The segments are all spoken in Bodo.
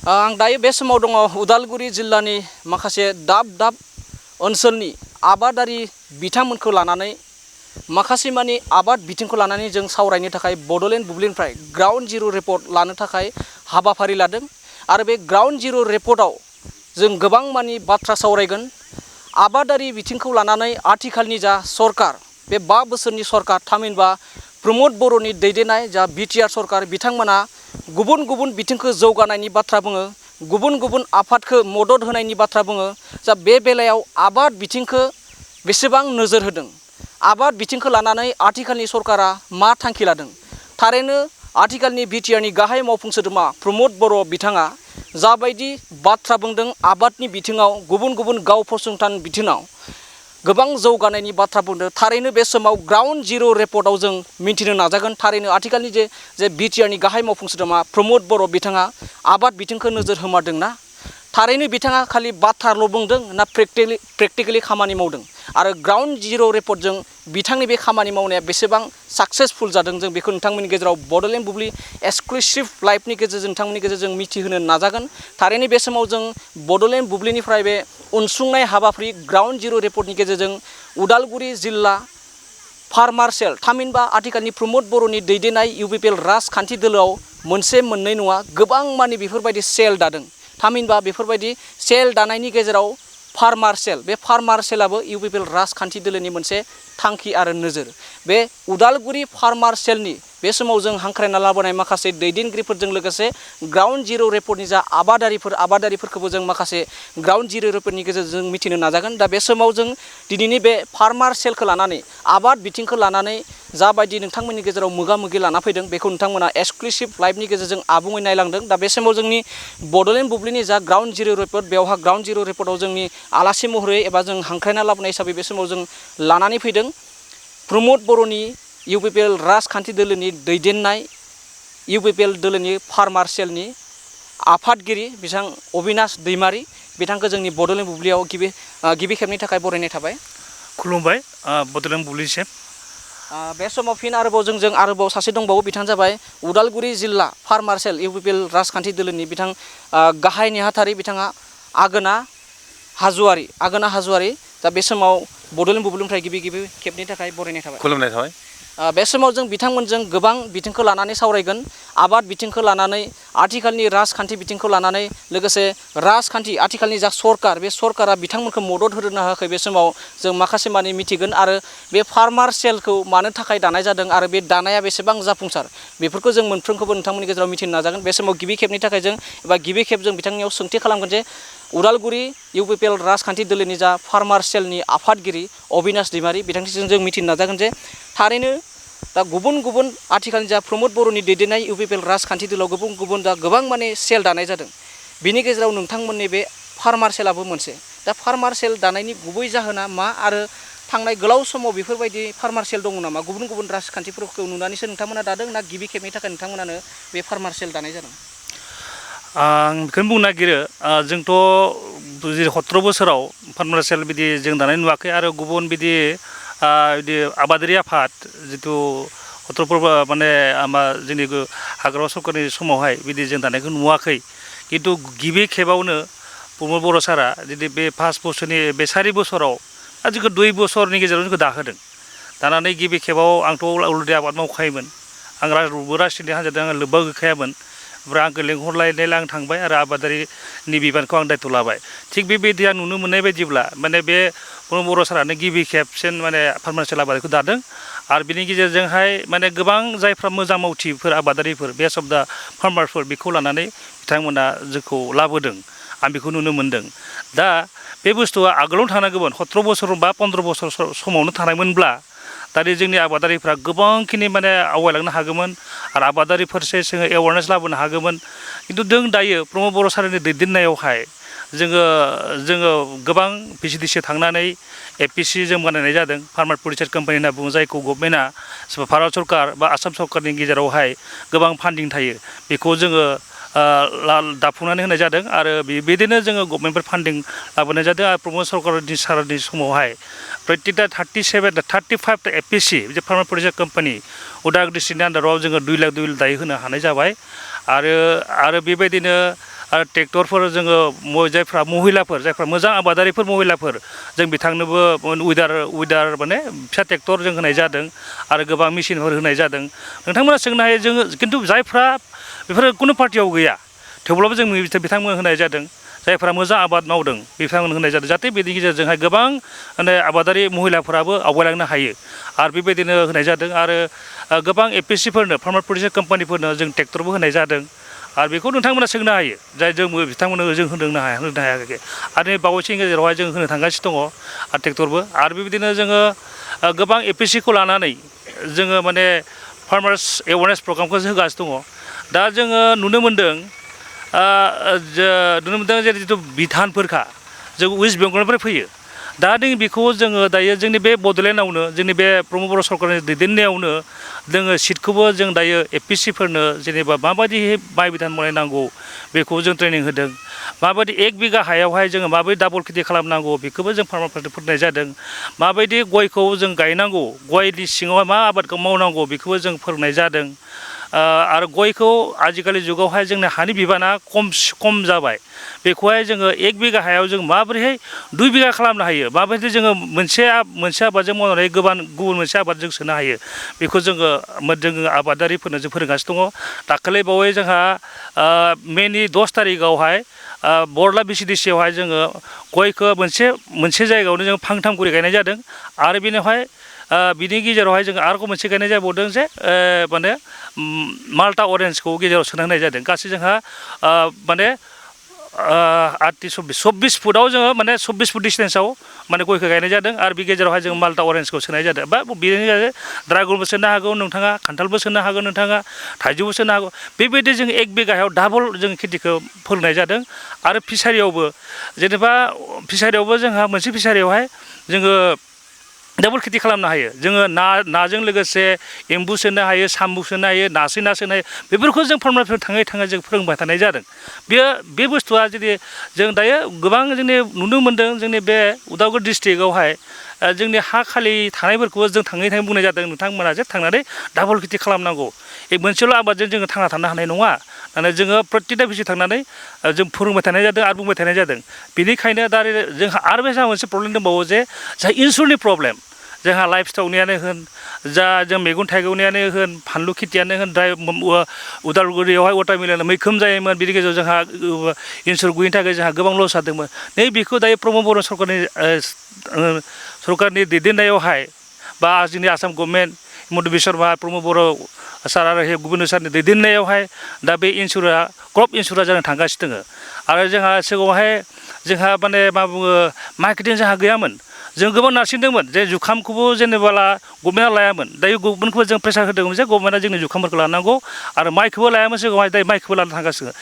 आं दायो बे समाव दङ उदालगुरि जिल्लानि माखासे दाब दाब ओनसोलनि आबादारि बिथांमोनखौ लानानै माखासे मानि आबाद बिथिंखौ लानानै जों सावरायनो थाखाय बड'लेण्ड बुब्लिनिफ्राय ग्राउन्ड जिर' रिपर्ट लानो थाखाय हाबाफारि लादों आरो बे ग्राउन्ड जिर' रिपर्टआव जों गोबां मानि बाथ्रा सावरायगोन। आबादारि बिथिंखौ लानानै आथिखालनि जा सरकार बे 5 बोसोरनि सरकार थामहिनबा प्रमद बर'नि दैदेननाय जा बिटिआर सरकार बिथांमोना गुबुन गुबुन बिथिंखौ जौगानायनि बाथ्रा बुङो, गुबुन गुबुन आफादखौ मदद होनायनि बाथ्रा बुङो। जा बे बेलायाव आबाद बिथिंखौ बेसेबां नोजोर होदों, आबाद बिथिंखौ लानानै आथिखालनि सरकारा मा थांखि लादों। थारैनो आथिखालनि बिटिआरनि गाहाय मावफुं सोद्रोमा प्रमद बर' बिथाङा जाबायदि बाथ्रा बुंदों आबादनि बिथिङाव गुबुन गुबुन गाव फसंथान बिथिङाव गोबां जौगानायनि बाथ्रा बुंदों। थारैनो बे समाव ग्राउन्ड जिर' रिपर्टआव जों मिन्थिनो नाजागोन थारैनो आथिखालनि जे बिटिआरनि गाहाय मावफुं सोद्रोमा प्रमद बर' बिथाङा आबाद बिथिंखौ नोजोर होमारदोंना, थारैनो बिथाङा खालि बाथ्राल' बुंदों ना प्रेक्टिकेलि खामानि मावदों आरो ग्राउन्ड जिर' रिपर्टजों बिथांनि बे खामानि मावनाया बेसेबां साक्सेसफुल जादों जों बेखौ नोंथांमोननि गेजेराव बड'लेण्ड बुब्लि एक्सक्लुसिभ लाइभनि गेजेरजों नोंथांमोननि गेजेरजों मिथिहोनो नाजागोन। थारैनो बे समाव जों बड'लेण्ड बुब्लिनिफ्राय बे उनसुंनाय हाबाफारि ग्राउन्ड जिर' रिपर्टनि गेजेरजों उदालगुरि जिल्ला फार्मार सेल थामहिनबा आथिखालनि प्रमद बर'नि दैदेननाय इउपिपिएल राजखान्थि दोलोआव मोनसे मोननै नङा गोबां मानि बेफोरबायदि सेल दादों। थामहिनबा बेफोरबायदि सेल दानायनि गेजेराव फार्मार सेल, बे फार्मार सेलाबो इउपिपिएल राजखान्थि दोलोनि मोनसे थांखि आरो नोजोर। बे उदालगुरि फार्मार सेलनि बे समाव जों हांख्रायना लाबोनाय माखासे दैदेनगिरिफोरजों लोगोसे ग्राउन्ड जिर' रिपर्टनि जा आबादारिफोरखौबो जों माखासे ग्राउन्ड जिर' रिपर्टनि गेजेरजों मिथिनो नाजागोन। दा बे समाव जों दिनैनि बे फार्मार सेलखौ लानानै आबाद बिथिंखौ लानानै जाबायदि नोंथांमोननि गेजेराव मोगा मोगि लाना फैदों बेखौ नोंथांमोना एक्सक्लुसिभ लाइभनि गेजेरजों आबुङै नायलांदों। दा बे समाव जोंनि बड'लेण्ड बुब्लिनि जा ग्राउन्ड जिर' रिपर्ट बेवहा ग्राउन्ड जिर' रिपर्टआव जोंनि आलासि महरै एबा जों हांख्रायना लाबोनाय हिसाबै बे समाव जों लानानै फैदों प्रमद बर'नि इउपिपिएल राजखान्थि दोलोनि दैदेननाय इउपिपिएल दोलोनि फार्मार सेलनि आफादगिरि बिथां अबिनाश दैमारि बिथांखौ जोंनि बड'लेण्ड बुब्लियाव गिबि खेबनि थाखाय बरायनाय थाबाय। खुलुमबाय बड'लेण्ड बुब्लिसिम। बे समाव फिन आरोबाव जों आरोबाव सासे दंबावो बिथाङा जाबाय उदालगुरि जिल्ला फार्मार सेल इउपिपिएल राजखान्थि दोलोनि बिथां गाहाय नेहाथारि बिथाङा आगोना हाज'वारि। दा बे समाव बड'लेण्ड बुब्लिनिफ्राय गिबि खेबनि थाखाय बरायनाय थाबाय। खुलुमनाय थाबाय। बे समाव जों बिथांमोनजों गोबां बिथिंखौ लानानै सावरायगोन, आबाद बिथिंखौ लानानै आथिखालनि राजखान्थि बिथिंखौ लानानै लोगोसे राजखान्थि आथिखालनि जा सरकार बे सरकारा बिथांमोनखौ मदद होदोंना होआखै बे समाव जों माखासे मानि मिथिगोन आरो बे फार्मार सेलखौ मानो थाखाय दानाय जादों आरो बे दानाया बेसेबां जाफुंसार बेफोरखौ जों मोनफ्रोमखौबो नोंथांमोननि गेजेराव मिथिनो नाजागोन। बे समाव गिबि खेबनि थाखाय जों एबा गिबि खेब जों बिथांनियाव सोंथि खालामगोन जे उदालगुरि इउपिपिएल राजखान्थि दोलोनि जा फार्मार सेलनि आफादगिरि अबिनाश दैमारि बिथांनिजों जों मिथिनो नाजागोन जे थारैनो दा गुबुन गुबुन आथिखालनि जा प्रमद बर'नि दैदेननाय इउपिपिएल राजखान्थि दोलोआव गुबुन गुबुन दा गोबां माने सेल दानाय जादों। बिनि गेजेराव नोंथांमोननि बे फार्मार सेलाबो मोनसे। दा फार्मार सेल दानायनि गुबै जाहोना मा आरो थांनाय गोलाव समाव बेफोरबायदि फार्मार सेल दङ नामा? गुबुन गुबुन राजखान्थिफोरखौ नुनानैसो नोंथांमोना दादों ना गिबि खेबनि थाखाय नोंथांमोनानो बे फार्मार सेल दानाय जादों? आं बेखौनो बुंनो नागिरो जोंथ' 17 बोसोराव फार्मार सेल बिदि जों दानाय नुवाखै आरो गुबुन बिदि आबादारि आफाद जिथु 17 माने जोंनि हाग्रामा सरकारनि समावहाय बिदि जों दानायखौ नुवाखै। खिन्थु गिबि खेबावनो प्रमद बर' सारा जुदि बे 5 बोसोरनि बे 4 बोसोराव जोंखौ 2 बोसोरनि गेजेराव जोंखौ दाहोदों। दानानै गिबि खेबाव आंथ' अलरेडि आबाद मावखायोमोन, आं रावबो राजनिथि हान्जाजों आं लोब्बा गैखायामोन। ओमफ्राय आंखौ लेंहरलायनायलाय आं थांबाय आरो आबादारिनि बिबानखौ आं दायथ' लाबाय। थिग बेबायदि आं नुनो मोननाय बायदिब्ला माने बे प्रमद बर' सारानो गिबि खेबसिन माने फार्मार सेल आबादखौ दादों आरो बिनि गेजेरजोंहाय माने गोबां जायफ्रा मोजां मावथिफोर आबादारिफोर बेस्ट अफ दा फार्मारफोर बेखौ लानानै बिथांमोना जोंखौ लाबोदों, आं बेखौ नुनो मोन्दों। दा बे बुस्थुआ आगोलावनो थानांगौमोन 17 बोसोर बा 15 बोसोर समावनो थानायमोनब्ला दानि जोंनि आबादारिफ्रा गोबांखिनि माने आवगायलांनो हागौमोन आरो आबादारिफोरसे जोङो एवारनेस लाबोनो हागौमोन। खिन्थु जों दायो प्रमद बर' सारनि दैदेननायावहाय जोङो गोबां VCDC थांनानै APC जों बानायनाय जादों, फार्मार प्रडिउसार कम्पानि होनना बुङो जायखौ गभर्नमेन्टआ भारत सरकार बा आसाम सरकारनि गेजेरावहाय गोबां फान्डिं थायो बेखौ जोङो दाफुंनानै होनाय जादों आरो बेबायदिनो जोङो गभर्नमेन्टफोर फान्डिं लाबोनाय जादों आरो प्रमद सरकारनि सारनि समावहाय प्रत्येकटा 35 APC जे फार्मार प्रडिउसार कम्पानि उदालगुरि डिस्ट्रिक्टनि आन्दाराव जोङो 2 लाख दायो होनो हानाय जाबाय आरो बेबायदिनो आरो ट्रेक्टरफोर जोङो जायफ्रा महिलाफोर जायफ्रा मोजां आबादारिफोर महिलाफोर जों बिथांनोबो उइदार माने फिसा ट्रेक्टर जों होनाय जादों आरो गोबां मेसिनफोर होनाय जादों नोंथांमोना सोंनो हायो जोङो खिन्थु जायफ्रा बेफोर कुनु पार्टियाव गैया थेवब्लाबो जों बिथांमोन होनाय जादों जायफ्रा मोजां आबाद मावदों बिथांमोन होनाय जादों जाहाथे बेनि गेजेरजोंहाय गोबां माने आबादारि महिलाफोराबो आवगायलांनो हायो आरो बेबायदिनो होनाय जादों आरो गोबां एपिएससिफोरनो फार्मार प्रडिउसार कम्पानिफोरनो जों ट्रेक्टरबो होनाय जादों आरो बेखौ नोंथांमोना सोंनो हायो जाय जों बिथांमोननो जों होनो हायाखै आरो नै बावैसोनि गेजेरावहाय जों होनो थांगासिनो दङ आरो ट्रेक्टरबो आरो बेबायदिनो जोङो गोबां एपिएससिखौ लानानै जोङो माने फार्मार्स एवारनेस प्रग्रामखौ होगासिनो दङ दा जोङो नुनो मोनदों जे जिथु बिधानफोरखा जों वेस्ट बेंगलनिफ्राय फैयो दा जों बेखौ जोङो दायो जोंनि बे बड'लेण्डआवनो जोंनि बे प्रमद बर' सरकारनि दैदेननायावनो जोङो सिटखौबो जों दायो एपिएससिफोरनो जेनेबा माबायदि माइ बिधान बनायनांगौ बेखौ जों ट्रेनिं होदों माबायदि 1 बिघा हायावहाय जोङो माबायदि डाबल खेथि खालामनांगौ बेखौबो जों फार्मारफोरनो फोरोंनाय जादों माबायदि गयखौ जों गायनांगौ गयनि सिङावहाय मा आबादखौ मावनांगौ बेखौबो जों फोरोंनाय जादों आरो गयखौ आजिखालि जुगावहाय जोंनि हानि बिबाना खम जाबाय बेखौहाय जोङो 1 बिघा हायाव जों माबोरैहाय 2 बिघा खालामनो हायो माबायदि जोङो मोनसे आबादजों मावनानै गुबुन मोनसे आबाद जों सोनो हायो बेखौ जोङो आबादारिफोरनो जों फोरोंगासिनो दङ दाखालि बावै जोंहा मेनि 10 थारिखआवहाय बरला भिसिडिसियावहाय जोङो गयखौ मोनसे जायगायावनो जों फांथाम करि गायनाय जादों आरो बेनिफ्राय बिनि गेजेरावहाय जों आरोबाव मोनसे गायनाय जाबावदों जे माने माल्टा अरेन्जखौ गेजेराव सोना होनाय जादों गासै जोंहा माने 24 फुटाव जोङो माने 24 फुट डिसटेन्सआव माने गयखौ गायनाय जादों आरो बे गेजेरावहाय जों माल्टा अरेन्जखौ सोनाय जादों बा बेनि गेजेराव ड्रागनबो सोनो हागौ नोंथाङा खान्थालबो सोनो हागौ नोंथाङा थाइजौबो सोनो हागौ बेबायदि जों 1 बिघायाव डाबल जों खेथिखौ फोरोंनाय जादों आरो फिसारियावबो जेनेबा फिसारियावबो जोंहा मोनसे फिसारियावहाय जोङो डाबल खेथि खालामनो हायो जोङो नाजों लोगोसे एम्बु सोनो हायो सामबु सोनो हायो नास्राय ना सोनो हायो बेफोरखौ जों फार्मारफोर थाङै जों फोरोंबाय थानाय जादों बे बुस्थुआ जुदि जों दायो गोबां जोंनि नुनो मोन्दों जोंनि बे उदालगुरि डिस्ट्रिक्टआवहाय जोंनि हा खालि थानायफोरखौबो जों थाङै बुंनाय जादों नोंथांमोना जे थांनानै डाबल खेथि खालामनांगौ मोनसेल' आबादजों जोङो थांना थानो हानाय नङा माने जोङो प्रत्येकता बिसि थांनानै जों फोरोंबाय थानाय जादों आरो बुंबाय थानाय जादों बेनिखायनो दा जोंहा आरो जोंहा मोनसे प्रब्लेम दंबावो जे जोंहा इन्सुरनि प्रब्लेम जोंहा लाइफ स्टकनियानो होन जा जों मैगं थाइगंनियानो होन फानलु खेथियानो होन उदालगुरियावहाय वाटारमेलन मैखोम जायोमोन बिनि गेजेराव जोंहा इन्सुर गैयिनि थाखाय जोंहा गोबां लस जादोंमोन नै बेखौ दायो प्रमद बर' सरकारनि दैदेननायावहाय बा जोंनि आसाम गभर्नमेन्ट हिमन्त बिश्व शर्मा प्रमद बर' सार आरो गुबुन सारनि दैदेननायावहाय दा बे क्रप इन्सुरा जानो थांगासिनो दङ आरो जोंहा सिगाङावहाय जोंहा माने मा बुङो मार्केटिं जोंहा गैयामोन जों गोबां नारसिनदोंमोन जे जुखामखौबो जेनेबा गभर्नमेन्टआ लायामोन दायो गभर्नमेन्टखौबो जों प्रेसार होदोंमोन जे गभर्नमेन्टआ जोंनि जुखामफोरखौ लानांगौ आरो माइखौबो लायामोन सिगाङावहाय दायो माइखौबो लानो थांगासिनो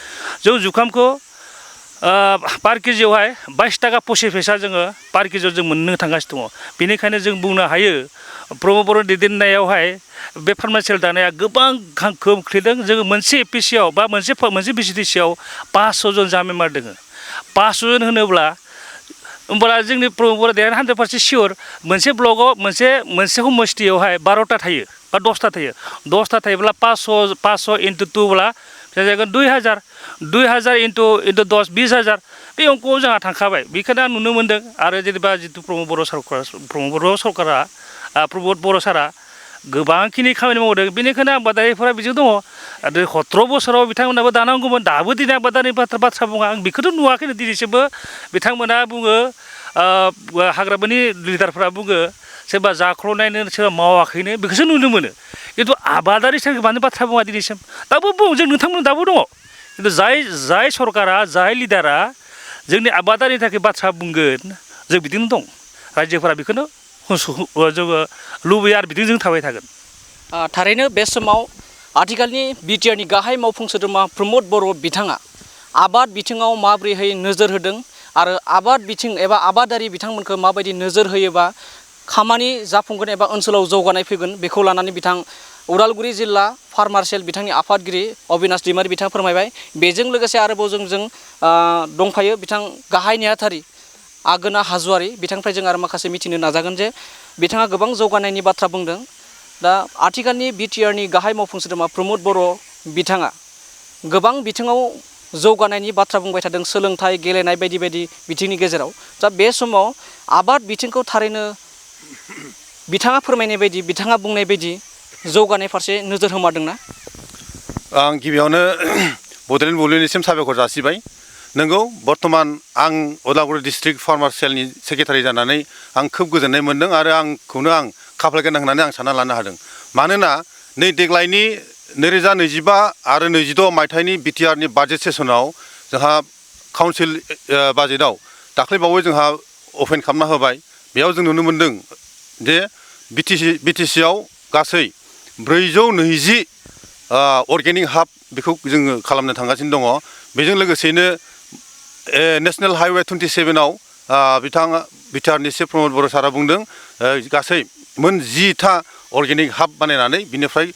जों जुखामखौ पार केजियावहाय 22 थाखा 25 फैसा जोङो पार केजियाव जों मोननो थांगासिनो दङ बेनिखायनो जों बुंनो हायो प्रमद बर' दैदेननायावहाय बे फार्मासियेल दानाया गोबां गोहोम खोख्लैदों जोङो मोनसे एपिएससियाव बा मोनसे भिसिडिसियाव 500 जन जा मेम्बार दङ 500 जन होनोब्ला होमब्ला जोंनि प्रमद बर' देरहानाय 100% सियर मोनसे ब्लकआव मोनसे समस्थियावहाय 12टा थायो बा 10टा थायो 10टा थायोब्ला 500 इन्टु 2 ब्ला जागोन 2000 इन्टु 10 20,000 बे अंकआव जोंहा थांखाबाय बेखौनो आं नुनो मोन्दों आरो जेनेबा जितु प्रमद बर' सारा गोबांखिनि खामानि मावदों बेनिखायनो आबादारिफोरा बिजों दङ आरो 17 बोसोराव बिथांमोनाबो दानांगौमोन दाबो दिनै आबादारिनि बाथ्रा बुङा आं बेखौथ' नुवाखैनो दिनैसिमबो बिथांमोना बुङो हाग्रामानि लिडारफ्रा बुङो सोरबा जाख्ल'नायनो सोरबा मावाखैनो बेखौसो नुनो मोनो खिन्थु आबादारि साख्रि मानो बाथ्रा बुङा दिनैसिम दाबो बुं जों नोंथांमोन दाबो दङ खिन्थु जाय सरकारा जाय लिडारा जोंनि आबादारिनि थाखाय बाथ्रा बुंगोन जों बिदिनो दं रायजोफोरा बेखौनो जोङो लुबैयो आरो बिदिनो जों थाबाय थागोन थारैनो बे समाव आथिखालनि बिटिआरनि गाहाय मावफुं सोद्रोमा प्रमद बर' बिथाङा आबाद बिथिङाव माबोरैहाय नोजोर होदों आरो आबाद बिथिं एबा आबादारि बिथांमोनखौ माबायदि नोजोर होयोबा खामानि जाफुंगोन एबा ओनसोलाव जौगानाय फैगोन बेखौ लानानै बिथां उदालगुरि जिल्ला फार्मार-सेल बिथांनि आफादगिरि अबिनाश दैमारि बिथाङा फोरमायबाय बेजों लोगोसे आरोबाव जों दंफायो बिथां गाहाय नेहाथारि आगोना हाज'वारि बिथांनिफ्राय जों आरो माखासे मिथिनो नाजागोन जे बिथाङा गोबां जौगानायनि बाथ्रा बुंदों दा आथिखालनि बिटिआरनि गाहाय मावफुं सोद्रोमा प्रमद बर' बिथाङा गोबां बिथिङाव जौगानायनि बाथ्रा बुंबाय थादों सोलोंथाइ गेलेनाय बायदि बायदि बिथिंनि गेजेराव दा बे समाव आबाद बिथिंखौ थारैनो बिथाङा फोरमायनाय बायदि बिथाङा बुंनाय बायदि जौगानाय फारसे नोजोर होमारदोंना? आं गिबियावनो बड'लेण्ड बुब्लिनिसिम साबायखर जासिबाय। नोंगौ बर्थमान आं उदालगुरि डिस्ट्रिक्ट फार्मार सेलनि सेक्रेटारि जानानै आं खोब गोजोननाय मोन्दों आरो आंखौनो आं खाफाल गोनां होननानै आं सानना लानो हादों। मानोना नै देग्लायनि 2025 आरो 26 मायथाइनि बिटिआरनि बाजेट सेसनाव जोंहा काउन्सिल बाजेटआव दाख्लैबावै जोंहा अपेन खालामना होबाय। बेयाव जों नुनो मोन्दों जे बिटिसिआव गासै 420 अर्गेनिक हाब बेखौ जोङो खालामनो थांगासिनो दङ। बेजों लोगोसेनो नेशनेल हाइवे 27आव बिथाङा बिटिआरनि चिफ प्रमद बर' सारा बुंदों गासै मोन 10था अर्गेनिक हाब बानायनानै बिनिफ्राय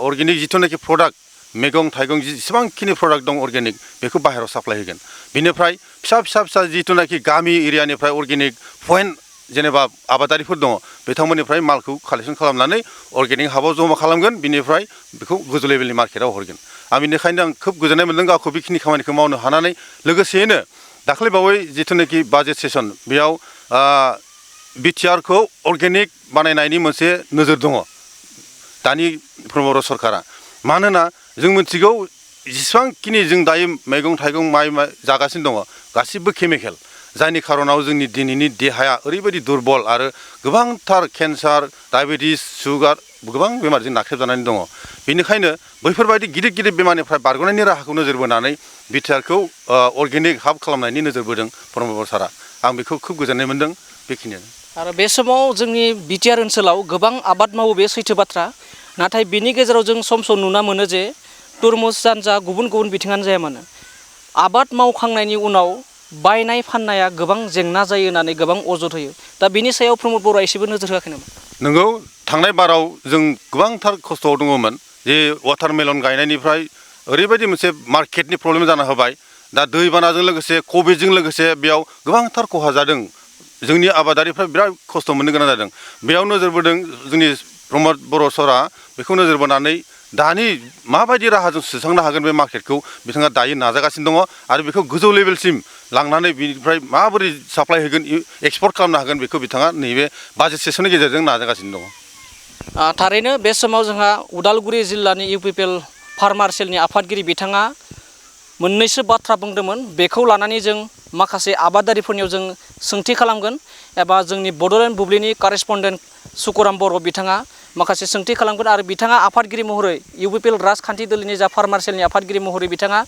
अर्गेनिक जिथुनाखि प्रडाक्ट मैगं थाइगं जेसेबांखिनि प्रडाक्ट दं अर्गेनिक बेखौ बाहेरायाव साप्लाय होगोन। बिनिफ्राय फिसा जिथुनाखि गामि एरियानिफ्राय अर्गेनिक पइन्ट जेनेबा आबादारिफोर दङ बिथांमोननिफ्राय मालखौ कालेक्सन खालामनानै अर्गेनिक हाबाव जमा खालामगोन बिनिफ्राय बेखौ गोजौ लेभेलनि मार्केटाव हरगोन। बेनिखायनो आं खोब गोजोननाय मोन्दों गावखौ बेखिनि खामानिखौ मावनो हानानै। लोगोसेयैनो दाख्लैबावै जिथुनाखि बाजेट सेसन बेयाव बिटिआरखौ अर्गेनिक बानायनायनि मोनसे नोजोर दङ दानि प्रमद सरकारा। मानोना जों मिथिगौ जेसेबांखिनि जों दायो मैगं थाइगं माइ जागासिनो दङ गासिबो केमिकेल, जायनि खारनाव जोंनि दिनैनि देहाया ओरैबायदि दुरबल आरो गोबांथार केन्सार डायबेटिस सुगार गोबां बेमारजों नाख्रेबजानानै दङ। बेनिखायनो बैफोरबायदि गिदिर गिदिर बेमारनिफ्राय बारग'नायनि राहाखौ नोजोर बोनानै बिटिआरखौ अर्गेनिक हाब खालामनायनि नोजोर बोदों प्रमद सारा। आं बेखौ खोब गोजोननाय मोन्दों। बेखिनियानो। आरो बे समाव जोंनि बिटिआर ओनसोलाव गोबां आबाद मावो बे सैथो बाथ्रा। नाथाय बिनि गेजेराव जों सम सम नुना मोनो जे तुरमुजानो जा गुबुन गुबुन बिथिङानो जाया मानो आबाद मावखांनायनि उनाव बायनाय फाननाया गोबां जेंना जायो होननानै गोबां अजद होयो। दा बिनि सायाव प्रमद बर'आ एसेबो नोजोर होआखै नामा? नोंगौ थांनाय बाराव जों गोबांथार खस्थ'आव दङमोन जे वाटारमेलन गायनायनिफ्राय ओरैबायदि मोनसे मार्केटनि प्रब्लेम जाना होबाय। दा दैबानाजों लोगोसे कभिडजों लोगोसे बेयाव गोबांथार खहा जादों। जोंनि आबादारिफ्रा बिराद खस्थ' मोननो गोनां जादों। बेयाव नोजोर बोदों जोंनि प्रमद बर' सरा बेखौ नोजोर बोनानै दानि माबायदि राहाजों सुस्रांनो हागोन बे मार्केटखौ बिथाङा दायो नाजागासिनो दङ आरो बेखौ गोजौ लेभेलसिम लांनानै बिनिफ्राय माबोरै साप्लाय होगोन एक्सपर्ट खालामनो हागोन बेखौ बिथाङा नैबे बाजेट सेसननि गेजेरजों नाजागासिनो दङ। थारैनो बे समाव जोंहा उदालगुरि जिल्लानि इउपिपिएल फार्मार सेलनि आफादगिरि बिथाङा मोननैसो बाथ्रा बुंदोंमोन। बेखौ लानानै जों माखासे आबादारिफोरनियाव जों सोंथि खालामगोन एबा जोंनि बड'लेण्ड बुब्लिनि कारेस्पन्डेन्ट सुकुराम बर' बिथाङा माखासे सोंथि खालामगोन आरो बिथाङा आफादगिरि महरै इउपिपिएल राजखान्थि दोलोनि जा फार्मार सेलनि आफादगिरि महरै बिथाङा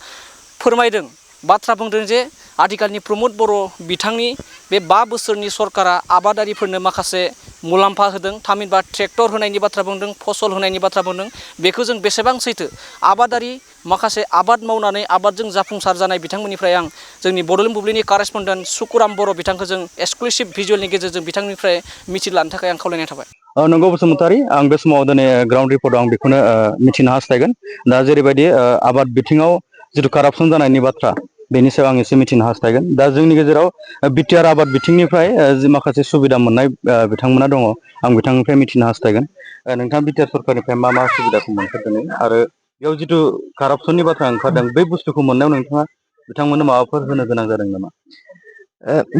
फोरमायदों बाथ्रा बुंदों जे आथिखालनि प्रमद बर' बिथांनि बे 5 बोसोरनि सरकारा आबादारिफोरनो माखासे मुलाम्फा होदों। थामहिनबा ट्रेक्टर होनायनि बाथ्रा बुंदों, फसल होनायनि बाथ्रा बुंदों। बेखौ जों बेसेबां सैथो आबादारि माखासे आबाद मावनानै आबादजों जाफुंसार जानाय बिथांमोननिफ्राय आं जोंनि बड'लेण्ड बुब्लिनि कारेस्पन्डेन्ट सुकुराम बर' बिथांखौ जों एक्सक्लुसिभ भिजुअलनि गेजेरजों बिथांनिफ्राय मिथिलानो थाखाय आं खावलायनाय थाबाय। नंगौ बसुमतारी, आं बे समाव दिनै ग्राउन्ड रिपर्टआव आं बेखौनो मिथिनो हास्थायगोन। दा जेरैबायदि आबाद बिथिङाव जिथु कारापसन जानायनि बाथ्रा बेनि सायाव आं एसे मिथिनो हास्थायगोन। दा जोंनि गेजेराव बिटिआर आबाद बिथिंनिफ्राय जि माखासे सुबिदा मोननाय बिथांमोना दङ आं बिथांनिफ्राय मिथिनो हास्थायगोन। नोंथाङा बिटिआर सरकारनिफ्राय मा सुबिदाखौ मोनफेरदों आरो बेयाव जिथु कारापसननि बाथ्रा ओंखारदों बै बुस्थुखौ मोननायाव नोंथाङा बिथांमोननो माबाफोर होनो गोनां जादों नामा?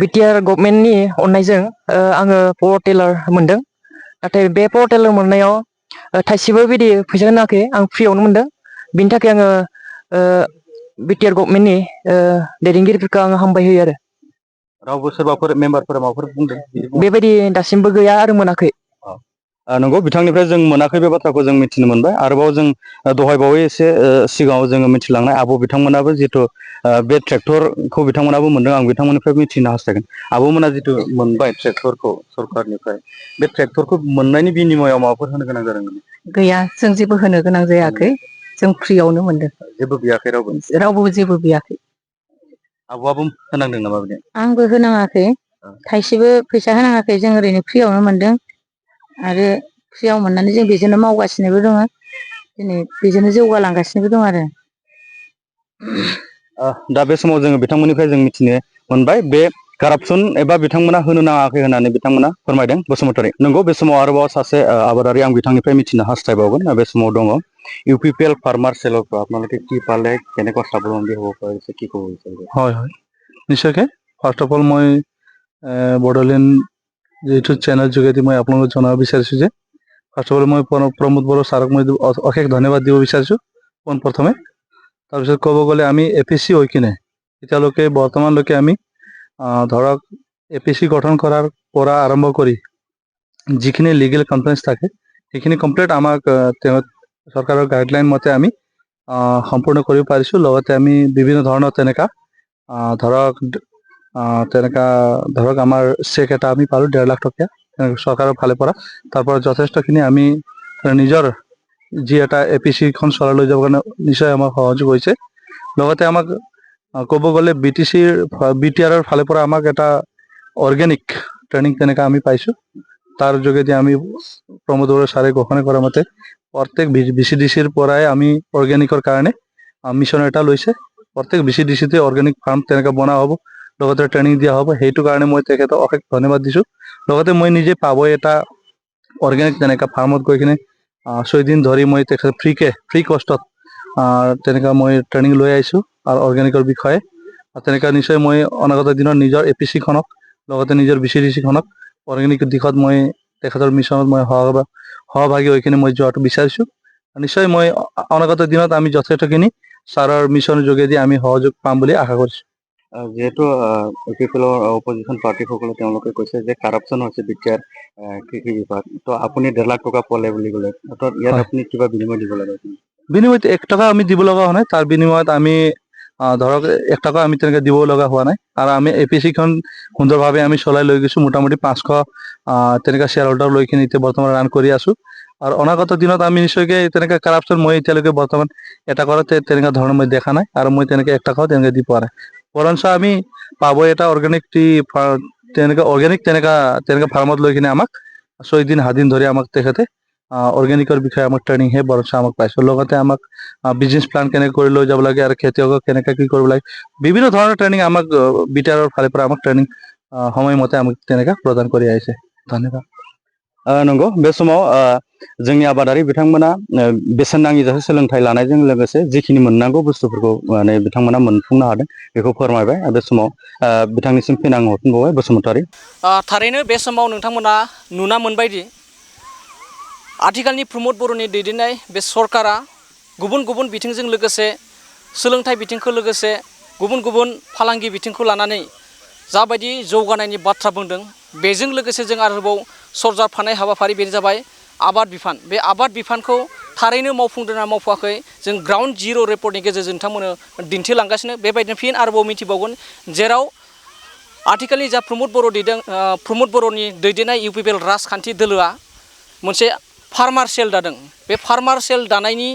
बिटिआर गभर्नमेन्टनि अननायजों आङो पावार टिलार मोनदों। नाथाय बे पावार टिलार मोननायाव थाइसेबो बिदि फैसा होनाखै, आं फ्रियावनो मोनदों। बिनि थाखाय आङो बिटिआर गभर्नमेन्टनि दैदेनगिरिफोरखौ आङो हामबाय होयो आरो। रावबो सोरबाफोर मेम्बारफोरा माबाफोर बुंदों बेबायदि दासिमबो गैया आरो मोनाखै। नंगौ, बिथांनिफ्राय जों मोनाखै बे बाथ्राखौ जों मिथिनो मोनबाय। आरोबाव जों दहायबावै एसे सिगाङाव जोङो मिथिलांनाय आब' बिथांमोनाबो जिथु बे ट्रेक्टरखौ बिथांमोनाबो मोनदों, आं बिथांमोननिफ्राय मिथिनो हास्थायगोन। आब'मोना जिथु मोनबाय ट्रेक्टरखौ सरकारनिफ्राय, बे ट्रेक्टरखौ मोननायनि बिनिमयआव माबाफोर होनो गोनां जादों नामा? गैया, जों जेबो होनो गोनां जायाखै। जों फ्रियावनो मोनदों। जेबो बियाखै रावबो? रावबो जेबो बियाखै। आब'आबो होनांदों नामा बिदि? आंबो होनाङाखै, थाइसेबो फैसा होनाङाखै। जों ओरैनो फ्रियावनो मोनदों आरो फ्रियाव मोननानै जों बेजोंनो मावगासिनोबो दङ। दिनै बेजोंनो जौगालांगासिनोबो दं आरो। दा बे समाव जोङो बिथांमोननिफ्राय जों मिथिनो मोनबाय बे कारापसन एबा बिथांमोना होनो नाङाखै होननानै बिथांमोना फोरमायदों। बसुमतारी, नंगौ, बे समाव आरोबाव सासे आबादारि आं बिथांनिफ्राय मिथिनो हास्थायबावगोन। बे समाव दङ UPPL ফাৰ্মাৰ চেলৰ পৰা আপোনালোকে কি পালে, কেনেকুৱা স্বাৱলম্বী হ'ব পাৰিছে, কি ক'ব বিচাৰিব? হয় হয় নিশ্চয়কৈ ফাৰ্ষ্ট অফ অল মই বড়োলেণ্ড যিটো চেনেল যোগেদি মই আপোনালোকক জনাব বিচাৰিছোঁ যে ফাৰ্ষ্ট অফ অল মই প্ৰমোদ বড়ো ছাৰক মই অশেষ ধন্যবাদ দিব বিচাৰিছোঁ পোনপ্ৰথমে। তাৰপিছত ক'ব গ'লে আমি APC হৈ কিনে এতিয়ালৈকে বৰ্তমানলৈকে আমি ধৰক APC গঠন কৰাৰ পৰা আৰম্ভ কৰি যিখিনি লিগেল কমপ্লেইন্স থাকে সেইখিনি কমপ্লিট আমাক তেওঁ চৰকাৰৰ গাইডলাইন মতে আমি সম্পূৰ্ণ কৰিব পাৰিছোঁ। লগতে আমি বিভিন্ন ধৰণৰ তেনেকুৱা ধৰক আমাৰ চেক এটা আমি পালোঁ 1.5 লাখ টকীয়া চৰকাৰৰ ফালৰ পৰা। তাৰ পৰা যথেষ্টখিনি আমি নিজৰ যি এটা APCখন চলাই লৈ যাবৰ কাৰণে নিশ্চয় আমাক সহযোগ হৈছে। লগতে আমাক ক'ব গ'লে BTRৰ ফালৰ পৰা আমাক এটা অৰ্গেনিক ট্ৰেইনিং তেনেকৈ আমি পাইছোঁ। তাৰ যোগেদি আমি প্ৰমোদ বড়ো ছাৰে ঘোষণা কৰা মতে প্ৰত্যেক BCDCৰ পৰাই আমি অৰ্গেনিকৰ কাৰণে মিছন এটা লৈছে। প্ৰত্যেক BCDCতে অৰ্গেনিক ফাৰ্ম তেনেকৈ বনোৱা হ'ব, লগতে ট্ৰেইনিং দিয়া হ'ব। সেইটো কাৰণে মই তেখেতক অশেষ ধন্যবাদ দিছোঁ। লগতে মই নিজে পাবই এটা অৰ্গেনিক তেনেকুৱা ফাৰ্মত গৈ কিনে 6 দিন ধৰি মই তেখেত ফ্ৰী কষ্টত তেনেকুৱা মই ট্ৰেইনিং লৈ আহিছোঁ আৰু অৰ্গেনিকৰ বিষয়ে। তেনেকুৱা নিশ্চয় মই অনাগত দিনত নিজৰ APCখনক লগতে নিজৰ BCDCখনক অৰ্গেনিক দিশত মই তেখেতৰ মিছনত মই সহভাগী হৈ কিনে মই যোৱাটো বিচাৰিছোঁ। নিশ্চয় মই অনাগত দিনত আমি যথেষ্টখিনি ছাৰৰ মিছনৰ যোগেদি আমি সহযোগ পাম বুলি আশা কৰিছোঁ। যিহেতু UPPLৰ অপজিশ্যন পাৰ্টিসকলে তেওঁলোকে কৈছে যে কাৰাপশ্যন হৈছে BTR কৃষি বিভাগ, তো আপুনি 1.5 লাখ টকা পালে বুলি ক'লে, অৰ্থাৎ ইয়াত হয়। আপুনি কিবা বিনিময় দিব লাগে? বিনিময়ত 1 টকা আমি দিব লগা হোৱা নাই। তাৰ বিনিময়ত আমি ধৰক 1 টকা আমি তেনেকৈ দিব লগা হোৱা নাই। আৰু আমি APCখন সুন্দৰভাৱে আমি চলাই লৈ গৈছোঁ। মোটামুটি 500 তেনেকুৱা শ্বেয়াৰ হোল্ডাৰ লৈ কিনে এতিয়া বৰ্তমান ৰান কৰি আছোঁ। আৰু অনাগত দিনত আমি নিশ্চয়কৈ তেনেকৈ কাৰাপশ্যন মই এতিয়ালৈকে বৰ্তমান এটা কৰাতে তেনেকুৱা ধৰণৰ মই দেখা নাই, আৰু মই তেনেকৈ 1 টকাও তেনেকৈ দি পোৱা নাই। বৰঞ্চ আমি পাবই এটা অৰ্গেনিক তেনেকুৱা ফাৰ্মত লৈ কিনে আমাক 6 দিন 7 দিন ধৰি আমাক তেখেতে অৰ্গেনিকৰ বিষয়ে আমাক ট্ৰেইনিংহে বৰঞ্চ আমাক পাইছোঁ। লগতে আমাক বিজনেছ প্লান কেনেকৈ কৰি লৈ যাব লাগে আৰু খেতিয়কক কেনেকৈ কি কৰিব লাগে, বিভিন্ন ধৰণৰ ট্ৰেইনিং আমাক BTRৰ ফালৰ পৰা আমাক ট্ৰেইনিং সময়মতে আমাক তেনেকৈ প্ৰদান কৰি আহিছে। ধন্যবাদ। नंगौ, बे समाव जोंनि आबादारि बिथांमोना बेसेन नाङि जासे सोलोंथाइ लानायजों लोगोसे जिखिनि मोननांगौ बुस्थुफोरखौ माने बिथांमोना मोनफुंनो हादों बेखौ फोरमायबाय। बे समाव बिथांनिसिम फिन आं हरफिनबावबाय बसुमतारी। थारैनो बे समाव नोंथांमोना नुना मोनबायदि आथिखालनि प्रमोद बर'नि दैदेननाय बे सरकारा गुबुन गुबुन बिथिंजों लोगोसे सोलोंथाइ बिथिंखौ लोगोसे गुबुन गुबुन फालांगि बिथिंखौ लानानै जाबायदि जौगानायनि बाथ्रा बुंदों, बेजों लोगोसे जों आरोबाव सरजाबफानाय हाबाफारि बेनो जाबाय आबाद बिफान। बे आबाद बिफानखौ थारैनो मावफुंदोंना मावफुङाखै जों ग्राउन्ड जिर' रिपर्टनि गेजेरजों नोंथांमोननो दिन्थिलांगासिनो। बेबायदिनो फिन आरोबाव मिथिबावगोन जेराव आथिखालनि जा प्रमोद बर'नि दैदेननाय UPPL राजखान्थि दोलोआ मोनसे फार्मार सेल दादों। बे फार्मार सेल दानायनि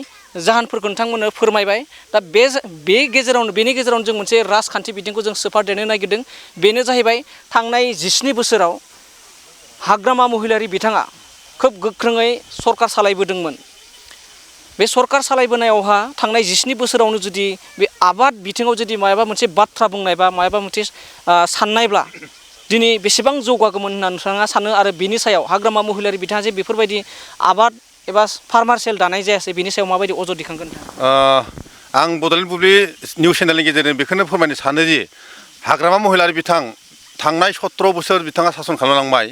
जाहोनफोरखौ नोंथांमोननो फोरमायबाय। दा बेनि गेजेरावनो जों मोनसे राजखान्थि बिथिंखौ जों सोफादेरनो नागिरदों। बेनो जाहैबाय थांनाय 17 बोसोराव हाग्रामा महिलारि बिथाङा खोब गोख्रोङै सरकार सालायबोदोंमोन। बे सरकार सालायबोनायावहा थांनाय 17 बोसोरावनो जुदि बे आबाद बिथिङाव जुदि मायाबा मोनसे बाथ्रा बुंनाय बा मायाबा मोनसे साननायब्ला दिनै बेसेबां जौगागौमोन होनना नोंथाङा सानो? आरो बिनि सायाव हाग्रामा महिलारि बिथाङा जे बेफोरबायदि आबाद एबा फार्मार सेल दानाय जायासै, बिनि सायाव माबायदि अजद दिखांगोन? आं बड'लेण्ड बुब्लि निउस चेनेलनि गेजेरजों बेखौनो फोरमायनो सानो दि हाग्रामा महिलारि बिथां थांनाय 17 बोसोर बिथाङा सासन खालामलांबाय।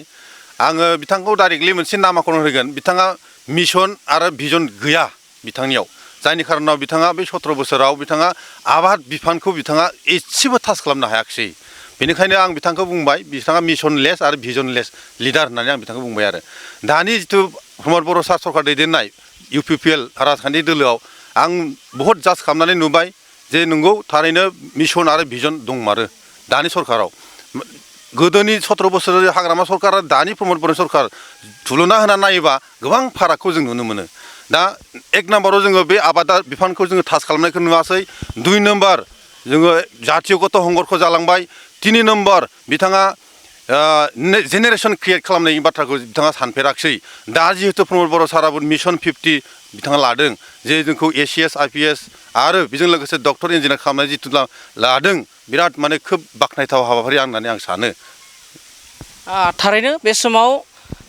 आङो बिथांखौ डाइरेक्टलि मोनसे नामाखौनो होगोन, बिथाङा मिशन आरो भिजन गैया बिथांनियाव। जायनि खारनाव बिथाङा बे 17 बोसोराव बिथाङा आबाद बिफानखौ बिथाङा एसेबो टाच खालामनो हायाखिसै। बेनिखायनो आं बिथांखौ बुंबाय बिथाङा मिशनलेस आरो भिजनलेस लिडार होननानै आं बिथांखौ बुंबाय। आरो दानि जिथु प्रमोद बर' सार सरकार दैदेननाय UPPL राजखान्थि दोलोआव आं बहुद जाज खालामनानै नुबाय जे नंगौ थारैनो मिशन आरो भिजन दंमारो दानि सरकाराव। गोदोनि 17 बोसोर हाग्रामा सरकार आरो दानि प्रमोद बर' सरकार थुलुना होना नायोबा गोबां फारागखौ जों नुनो मोनो। दा 1 नाम्बाराव जोङो बे आबाद बिफानखौ जोङो टाच खालामनायखौ नुवासै। 2 नाम्बार जोङो जातियगत हंगरखौ जालांबाय। 3 नाम्बार बिथाङा जेनेरेसन क्रिएट खालामनायनि बाथ्राखौ बिथाङा सानफेराखिसै। दा जिहेतु प्रमोद बर' साराबो मिशन 50 बिथाङा लादों जे जोंखौ ACS IPS आरो बेजों लोगोसे डक्टर इन्जिनियार खालामनाय जिथु लादों, बिराद माने खोब बाख्नायथाव हाबाफारि होननानै आं सानो। थारैनो बे समाव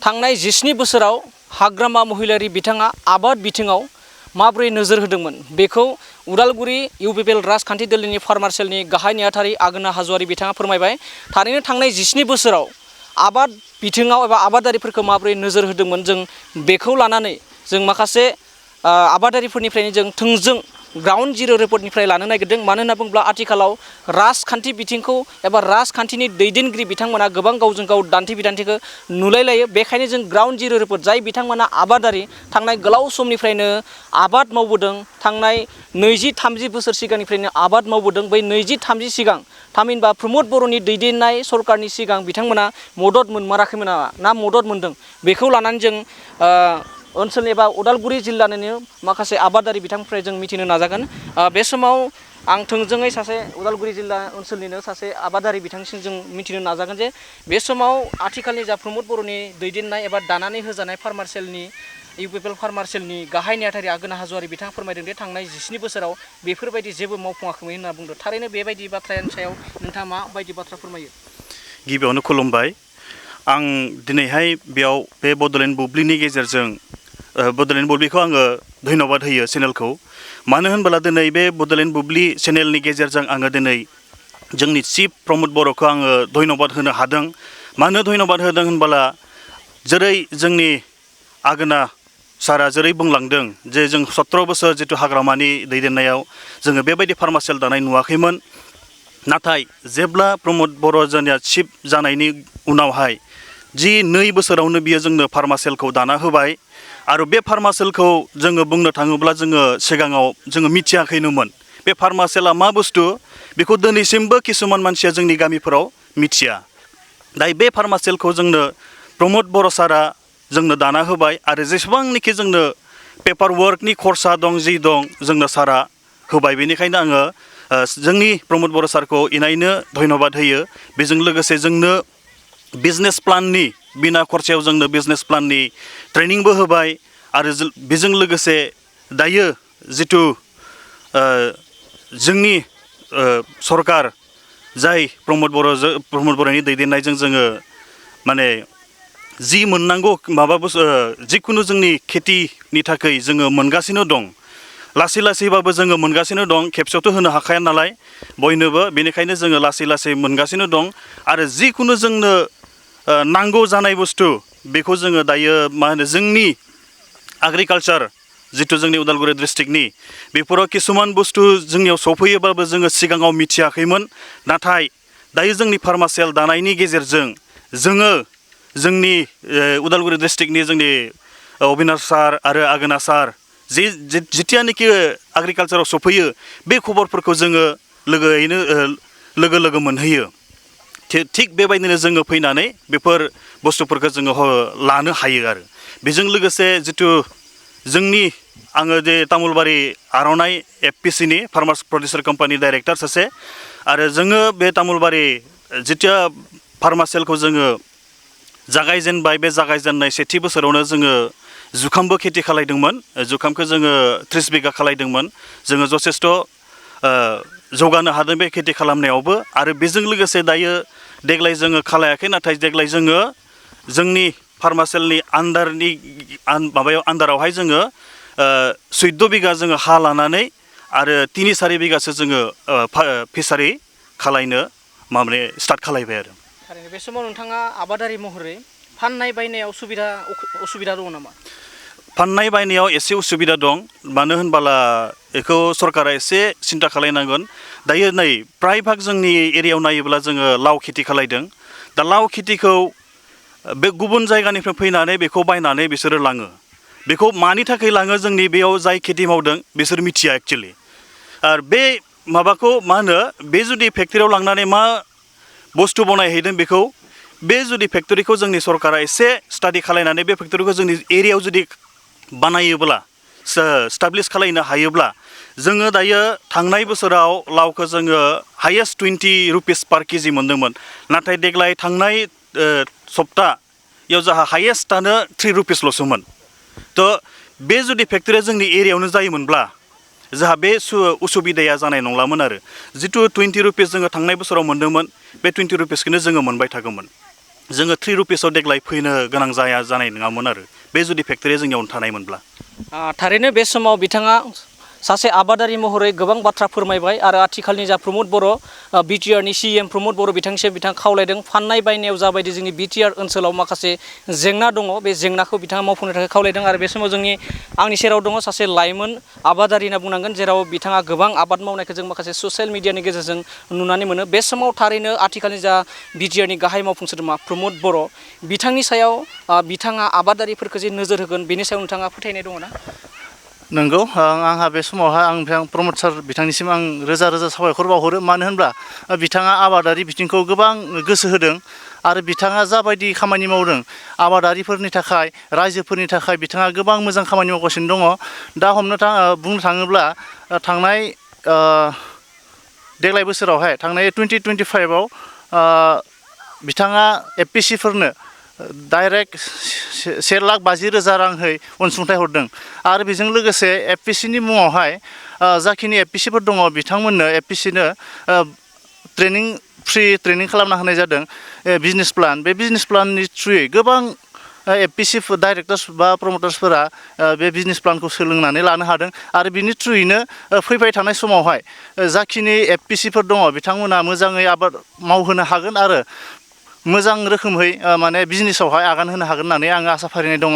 थांनाय 17 बोसोराव हाग्रामा महिलारि बिथाङा आबाद बिथिङाव माबोरै नोजोर होदोंमोन बेखौ उदालगुरि इउपिपिएल राजखान्थि दोलोनि फार्मार सेलनि गाहाय नेहाथारि आगोना हाज'वारि बिथाङा फोरमायबाय। थारैनो थांनाय 17 बोसोराव आबाद बिथिङाव एबा आबादारिफोरखौ माबोरै नोजोर होदोंमोन जों बेखौ लानानै जों माखासे आबादारिफोरनिफ्रायनो जों थोंजों ग्राउन्ड जिर' रिपर्टनिफ्राय लानो नागिरदों। मानो होनना बुङोब्ला आथिखालाव राजखान्थि बिथिंखौ एबा राजखान्थिनि दैदेनगिरि बिथांमोना गोबां गावजों गाव दान्थे बिदान्थेखौ नुलायलायो। बेखायनो जों ग्राउन्ड जिर' रिपर्ट जाय बिथांमोना आबादारि थांनाय गोलाव समनिफ्रायनो आबाद मावबोदों, थांनाय 20-30 बोसोर सिगांनिफ्रायनो आबाद मावबोदों, बै 20-30 सिगां थामहिनबा प्रमद बर'नि दैदेननाय सरकारनि सिगां बिथांमोना मदद मोनमाराखैमोन ना मदद मोनदों बेखौ लानानै जों ओनसोलनि एबा उदालगुरि जिल्लानिनो माखासे आबादारि बिथांनिफ्राय जों मिथिनो नाजागोन। बे समाव आं थोंजोङै सासे उदालगुरि जिल्ला ओनसोलनिनो सासे आबादारि बिथांसिम जों मिथिनो नाजागोन जे बे समाव आथिखालनि जा प्रमद बर'नि दैदेननाय एबा दानानै होजानाय फार्मार सेलनि इउपिपिएल फार्मार सेलनि गाहाय नेहाथारि आगोना हाज'वारि बिथाङा फोरमायदों दि थांनाय 17 बोसोराव बेफोरबायदि जेबो मावफुङाखैमोन होनना बुंदों। थारैनो बेबायदि बाथ्रानि सायाव नोंथाङा माबायदि बाथ्रा फोरमायो? गिबियावनो खुलुमबाय। आं दिनैहाय बेयाव बे बड'लेण्ड बुब्लिनि गेजेरजों बड'लेण्ड बुब्लिखौ आङो धन्यबाद होयो चेनेलखौ। मानो होनबोला दिनै बे बड'लेण्ड बुब्लि चेनेलनि गेजेरजों आङो दिनै जोंनि चिफ प्रमद बर'खौ आङो धन्यबाद होनो हादों। मानो धन्यबाद होदों होनबोला जेरै जोंनि आगोना सारा जेरै बुंलांदों जे जों 17 बोसोर जिथु हाग्रामानि दैदेननायाव जोङो बेबायदि फार्मार सेल दानाय नुवाखैमोन। नाथाय जेब्ला प्रमद बर' जोंनिया चिफ जानायनि उनावहाय 2 बोसोरावनो बियो जोंनो फार्मार सेलखौ दाना होबाय। आरो बे फार्मार सेलखौ जोङो बुंनो थाङोब्ला जोङो सिगाङाव जोङो मिथियाखैनोमोन बे फार्मार सेला मा बुस्थु बेखौ दिनैसिमबो किसुमान मानसिया जोंनि गामिफोराव मिथिया। दायो बे फार्मार सेलखौ जोंनो प्रमद बर' सारा जोंनो दाना होबाय आरो जेसेबांनोखि जोंनो पेपार वर्कनि खरसा दं जि दं जोंनो सारा होबाय। बेनिखायनो आङो जोंनि प्रमद बर' सारखौ इनायनो धन्यबाद होयो। बेजों लोगोसे जोंनो बिजनेस प्लाननि बिना खरसायाव जोंनो बिजनेस प्लाननि ट्रेनिंबो होबाय आरो बेजों लोगोसे दायो जिथु जोंनि सरकार जाय प्रमद बर'नि दैदेननायजों जोङो माने जि मोननांगौ जिखुनु जोंनि खेथिनि थाखाय जोङो मोनगासिनो दं। लासै लासैबाबो जोङो मोनगासिनो दं। खेबसेयावथ' होनो हाखाया नालाय बयनोबो, बेनिखायनो जोङो लासै लासै मोनगासिनो दं। आरो जिखुनु जोंनो नांगौ जानाय बुस्थु बेखौ जोङो दायो मा होनो जोंनि एग्रिकालचार जिथु जोंनि उदालगुरि डिस्ट्रिक्टनि बेफोराव किसुमान बुस्थु जोंनियाव सफैयोबाबो जोङो सिगाङाव मिथियाखैमोन। नाथाय दायो जोंनि फार्मार सेल दानायनि गेजेरजों जोङो जोंनि उदालगुरि डिस्ट्रिक्टनि जोंनि अबिनाश सार आरो आगोना सार जिथियानोखि एग्रिकालचाराव सफैयो बे खबरफोरखौ जोङो लोगो मोनहैयो। थिग बेबायदिनो जोङो फैनानै बेफोर बुस्थुफोरखौ जोङो लानो हायो। आरो बेजों लोगोसे जिथु जोंनि आङो जे तामुलबारि आर'नाइ एफपिसिनि फार्मार्स प्रडिउसार कम्पानि डाइरेक्टर सासे आरो जोङो बे तामुलबारि जिथिया फार्मार सेलखौ जोङो जागायजेनबाय बे जागायजेननाय सेथि बोसोरावनो जोङो जुखामबो खेथि खालायदोंमोन। जुखामखौ जोङो 30 बिगा खालायदोंमोन। जोङो जथेस्थ' जौगानो हादों बे खेथि खालामनायावबो। आरो बेजों लोगोसे दायो देग्लाय जोङो खालायाखै, नाथाय देग्लाय जोङो जोंनि फार्मार सेलनि आन्दारावहाय जोङो 14 बिगा जोङो हा लानानै आरो 3-4 बिगासो जोङो फिसारि खालायनो स्टार्ट खालायबाय। आरो थारैनो बे समाव नोंथाङा आबादारि महरै फाननाय बायनायाव उसुबिदा दङ नामा? फाननाय बायनायाव एसे उसुबिदा दं। मानो होनबोला बेखौ सरकारा एसे सिन्था खालायनांगोन। दायो नै प्राय भाग जोंनि एरियायाव नायोब्ला जोङो लाव खेथि खालायदों। दा लाव खेथिखौ बे गुबुन जायगानिफ्राय फैनानै बेखौ बायनानै बिसोरो लाङो। बेखौ मानि थाखाय लाङो जोंनि बेयाव जाय खेथि मावदों बिसोर मिथिया एक्चुअलि। आरो बे माबाखौ मा होनो बे जुदि फेक्टरियाव लांनानै मा बुस्थु बनायहैदों बेखौ बे जुदि फेक्टरिखौ जोंनि सरकारा एसे स्टाडि खालायनानै बे फेक्टरिखौ जोंनि एरियायाव जुदि बानायोब्ला स्टाब्लिस खालायनो हायोब्ला जोङो दायो थांनाय बोसोराव लावखौ जोङो हाइएस्ट 20 रुपिस पार केजि मोनदोंमोन। नाथाय देग्लाय थांनाय सप्तायाव जोंहा हाइएस्टआनो 3 रुपिसल'सोमोन। थ' बे जुदि फेक्टरिया जोंनि एरियायावनो जायोमोनब्ला जोंहा बे उसुबिदाया जानाय नंलामोन। आरो जिथु 20 रुपिस जोङो थांनाय बोसोराव मोन्दोंमोन बे 20 रुपिसखौनो जोङो मोनबाय थागौमोन। जोङो 3 रुपिसाव देग्लाय फैनो गोनां जानाय नङामोन आरो बे जुदि फेक्टरिया जोंनियावनो थानायमोनब्ला। थारैनो बे समाव बिथाङा सासे आबादारि महरै गोबां बाथ्रा फोरमायबाय आरो आथिखालनि जा प्रमद बर' बिटिआरनि CM प्रमद बर' बिथांनिसिम बिथाङा खावलायदों फाननाय बायनायाव जाबायदि जोंनि बिटिआर ओनसोलाव माखासे जेंना दङ बे जेंनाखौ बिथाङा मावफुंनो थाखाय खावलायदों आरो बे समाव आंनि सेराव दङ सासे लाइमोन आबादारि होनना बुंनांगोन जेराव बिथाङा गोबां आबाद मावनायखौ जों माखासे ससियेल मिडियानि गेजेरजों नुनानै मोनो। बे समाव थारैनो आथिखालनि जा बिटिआरनि गाहाय मावफुं सोद्रोमा प्रमद बर' बिथांनि सायाव बिथाङा आबादारिफोरखौ जे नोजोर होगोन बेनि सायाव नोंथाङा फोथायनाय दङ ना? नंगौ आंहा बे समावहाय आं प्रमद सार बिथांनिसिम आं रोजा रोजा साबायखर बावहरो मानो होनब्ला बिथाङा आबादारि बिथिंखौ गोबां गोसो होदों आरो बिथाङा जाबायदि खामानि मावदों आबादारिफोरनि थाखाय रायजोफोरनि थाखाय बिथाङा गोबां मोजां खामानि मावगासिनो दङ। दा बुंनो थाङोब्ला थांनाय देग्लाय बोसोरावहाय थांनाय 2025आव बिथाङा एफपिसिफोरनो डाइरेक्ट 1,50,000 रांहै अनसुंथाइ हरदों आरो बेजों लोगोसे एफपिसिनि मुङावहाय जाखिनि एफपिसिफोर दङ बिथांमोननो एफपिसिनो फ्रि ट्रेनिं खालामना होनाय जादों बिजनेस प्लान। बे बिजनेस प्लाननि थ्रुयै गोबां एफपिसि डाइरेक्टर्स बा प्रमटार्सफोरा बे बिजनेस प्लानखौ सोलोंनानै लानो हादों आरो बिनि थ्रुयैनो फैबाय थानाय समावहाय जाखिनि एफपिसिफोर दङ बिथांमोना मोजाङै आबाद मावहोनो हागोन आरो मोजां रोखोमै माने बिजनेसावहाय आगान होनो हागोन होननानै आङो आसा फारिनाय दङ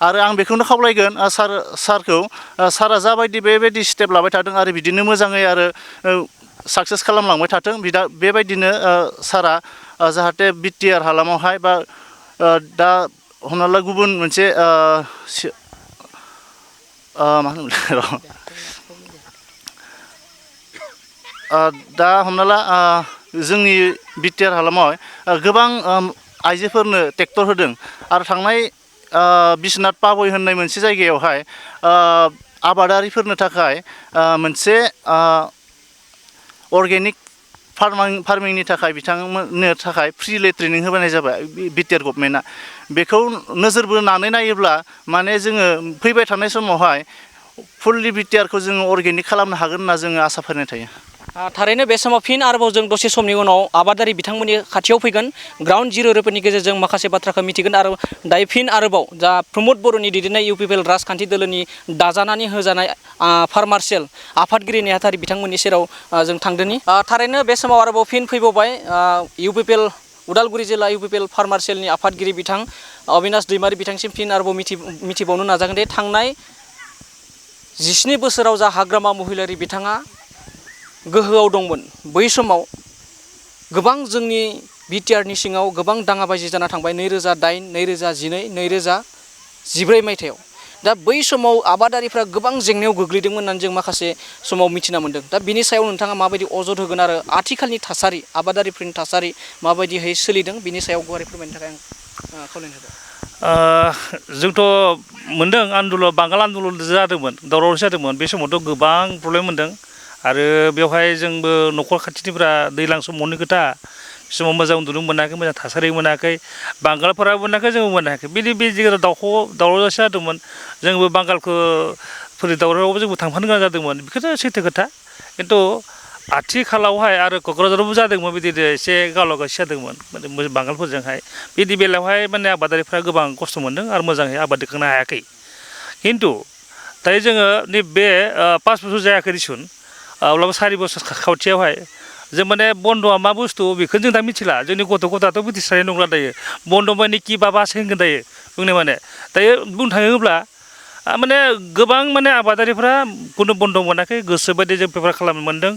आरो आं बेखौनो खावलायगोन सारखौ सारा जाबायदि बेबायदि स्टेप लाबाय थादों आरो बिदिनो मोजाङै आरो साक्सेस खालामलांबाय थाथों बेबायदिनो सारा जाहाथे बिटिआर हालामावहाय बा दा हमना ला गुबुन मोनसे मा होनोमोनलाय दा हमना ला जोंनि बिटिआर हालामाव गोबां आइजोफोरनो ट्रेक्टर होदों आरो थांनाय बिश्वनाथ पाबय होननाय मोनसे जायगायावहाय आबादारिफोरनो थाखाय मोनसे अर्गेनिक फार्मिंनि थाखाय बिथांमोननो थाखाय फ्रिलि ट्रेनिं होबाय जाबाय बिटिआर गभर्नमेन्टआ। बेखौ नोजोर बोनानै नायोब्ला माने जोङो फैबाय थानाय समावहाय फुललि बिटिआरखौ जोङो अर्गेनिक खालामनो हागोन होनना जोङो आसा फारिनाय थायो। थारैनो बे समाव फिन आरोबाव जों दसे समनि उनाव आबादारि बिथांमोननि खाथियाव फैगोन ग्राउन्ड जिर' रिपर्टनि गेजेरजों माखासे बाथ्राखौ मिथिगोन आरो दायो फिन आरोबाव जा प्रमद बर'नि दैदेननाय इउपिपिएल राजखान्थि दोलोनि दाजानानै होजानाय फार्मार आफादगिरि नेहाथारि बिथांमोननि सेराव जों थांदोनि थारैनो बे समाव आरोबाव फिन फैबावबाय इउपिपिएल उदालगुरि जिल्ला इउपिपिएल फार्मार सेलनि आफादगिरि बिथां अबिनाश दैमारि बिथांसिम फिन आरोबाव मिथिबावनो नाजागोन दे थांनाय 19 बोसोराव जा हाग्रामा महिलारि बिथाङा गोहोआव दंमोन बै समाव गोबां जोंनि बिटिआरनि सिङाव गोबां दाङाबाजि जाना थांबाय 2008, 2012, 2014 मायथाइयाव। दा बै समाव आबादारिफ्रा गोबां जेंनायाव गोग्लैदोंमोन होननानै जों माखासे समाव मिथिना मोन्दों। दा बिनि सायाव नोंथाङा माबायदि अजद होगोन आरो आथिखालनि थासारि आबादारिफोरनि थासारि माबायदिहै सोलिदों बिनि सायाव गुवारै फोरमायनो थाखाय आं खावलायनो होदों। जोंथ' मोन्दों बांगाल आन्दलन जादोंमोन दावराव जादोंमोन बे समावथ' गोबां प्रब्लेम मोन्दों आरो बेवहाय जोंबो न'खर खाथिनिफ्रा दैज्लां समावनो खोथा समाव मोजां उन्दुनो मोनाखै मोजां थासारि मोनाखै बांगालफोरा मोनाखै जोंबो मोनाखै बे जायगायाव दावराव जादोंमोन जोंबो बांगालखौ फोरि दावरावआवबो जोंबो थांफानो गोनां जादोंमोन बेखौथ' सैथो खोथा खिन्थु आथिखालावहाय आरो क'क्राझारावबो जादोंमोन बिदिनो एसे गावला गावसि जादोंमोन माने बांगालफोरजोंहाय बिदि बेलायावहाय माने आबादारिफ्रा गोबां खस्थ' मोन्दों आरो मोजाङै आबाद दिखांनो हायाखै। खिन्थु दायो जोङो नैबे 5 बोसोर जायाखै दिसुन अब्लाबो 4 बोसोर खावसेयावहाय जों माने बन्द'आ मा बुस्थु बेखौ जों दा मिथिला जोंनि गथ'फोराथ' मिथिस्रानाय नंला दायो बन्द' माने कि बाबासो होनगोन दायो बुंनो माने दायो बुंनो थाङोब्ला माने गोबां माने आबादारिफ्रा खुनु बन्द' मोनाखै गोसोबायदि जों बेफार खालामनो मोन्दों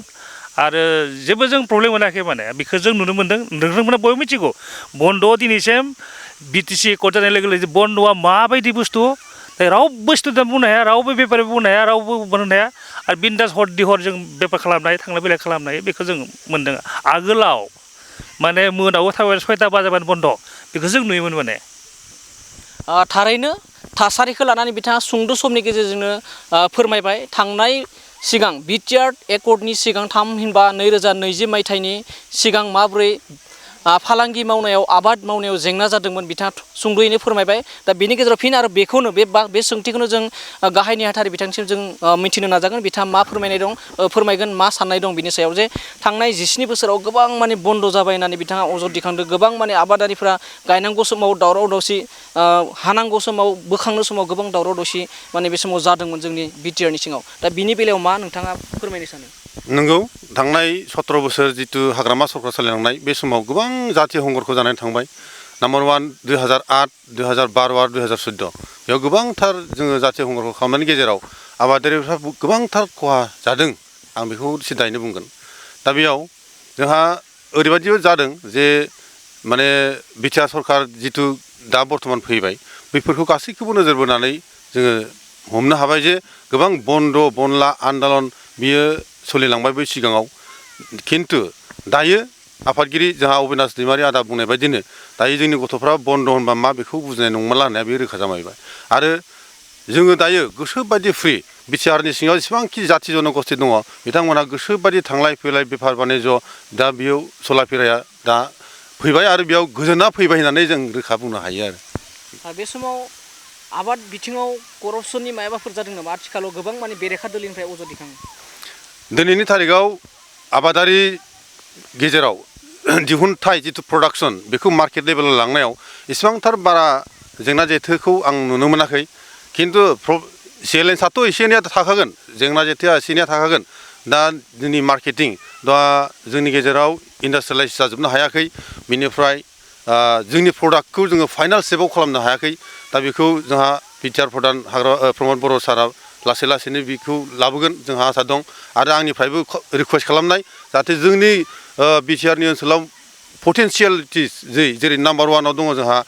आरो जेबो जों प्रब्लेम मोनाखै माने बेखौ जों नुनो मोन्दों नोंथांमोना बयबो मिथिगौ बन्द'आव दिनैसिम बिटिसि एकर्ड जानाय लोगो लोगो बन्द'आ माबायदि बुस्थु रावबो स्टुडेन्ट बुंनो हाया रावबो बेफारि बुंनो हाया रावबो बुंनो हाया आरो बिन्दास हर दिहर जों बेफार खालामनो हायो थांलाय फैलाय खालामनो हायो बेखौ जों मोन्दों। आगोलाव माने मोनायाव थाबाय 6टा बाजाबानो बन्द' बेखौ जों नुयोमोन माने। थारैनो थासारिखौ लानानै बिथाङा सुंद' समनि गेजेरजोंनो फोरमायबाय थांनाय सिगां बिटिआर एकर्डनि सिगां थामहिनबा 2020 मायथाइनि सिगां माबोरै फालांगि मावनायाव आबाद मावनायाव जेंना जादोंमोन बिथाङा सुंद'यैनो फोरमायबाय दा बेनि गेजेराव फिन आरो बेखौनो बे सोंथिखौनो जों गाहाय नेहाथारि बिथांसिम जों मिथिनो नाजागोन बिथाङा मा फोरमायनाय दं फोरमायगोन मा साननाय दं बिनि सायाव जे थांनाय 17 बोसोराव गोबां माने बन्द जाबाय होननानै बिथाङा अजद दिखांदों गोबां माने आबादारिफ्रा गायनांगौ समाव दावराव दावसि हानांगौ समाव बोखांनो समाव गोबां दावराव दावसि माने बे समाव जादोंमोन जोंनि बिटिआरनि सिङाव दा बिनि बेलायाव मा नोंथाङा फोरमायनो सानो नंगौ थांनाय 17 बोसोर जितु हाग्रामा सरकार सालायलांनाय बे समाव गोबां जाथि हंगरखौ जानानै थांबाय नाम्बार 1 2008 2012 आरो 2014 बेयाव गोबांथार जोङो जाथि हंगरखौ खालामनायनि गेजेराव आबादारिफ्रा गोबांथार खहा जादों आं बेखौ सिदायैनो बुंगोन दा बेयाव जोंहा ओरैबायदिबो जादों जे माने बिटिआर सरकार जितु दा बर्थमान फैबाय बेफोरखौ गासैखौबो नोजोर बोनानै जोङो हमनो हाबाय जे गोबां बन्द बनला आन्दलन बियो सोलिलांबाय बै सिगाङाव खिन्थु दायो आफादगिरि जोंहा अबिनाश दैमारि आदा बुंनाय बायदिनो दायो जोंनि गथ'फ्रा बन्द होनबा मा बेखौ बुजिनाय नंमारला होननाया बे रोखा जामायबाय आरो जोङो दायो गोसोबायदि फ्रि बिटिआरनि सिङाव जेसेबांखि जाथि जनगोष्ठी दङ बिथांमोनहा गोसोबायदि थांलाय फैलाय बेफार बानिज्य दा बेयाव चलाफेराया दा फैबाय आरो बेयाव गोजोना फैबाय होननानै जों रोखा बुंनो हायो आरो बे समाव आबाद बिथिङाव करपसननि माबाफोर जादों नामा आथिखालाव गोबां माने बेरेखा दलनिफ्राय अजद दिखाङो दिनैनि थारिखआव आबादारि गेजेराव दिहुनथाय जितु प्रडाक्सन बेखौ मार्केट लेभेलाव लांनायाव इसेबांथार बारा जेंना जेथोखौ आं नुनो मोनाखै खिन्थु चेलेन्जआथ' एसे एनैया थाखागोन जेंना जेथोआ एसे एनैया थाखागोन दा जोंनि मार्केटिं दा जोंनि गेजेराव इन्डास्ट्रियेलाइज जाजोबनो हायाखै बिनिफ्राय जोंनि प्रडाक्टखौ जोङो फाइनाल स्टेपआव खालामनो हायाखै दा बेखौ जोंहा बिटिआर प्रधान प्रमद बर' सारा लासै लासैनो बेखौ लाबोगोन जोंहा आसा दं आरो आंनिफ्रायबो रिकुवेस्ट खालामनाय जाहाथे जोंनि बिटिआरनि ओनसोलाव पटेन्सियेलिटिस जेरै नाम्बार 1आव दङ जोंहा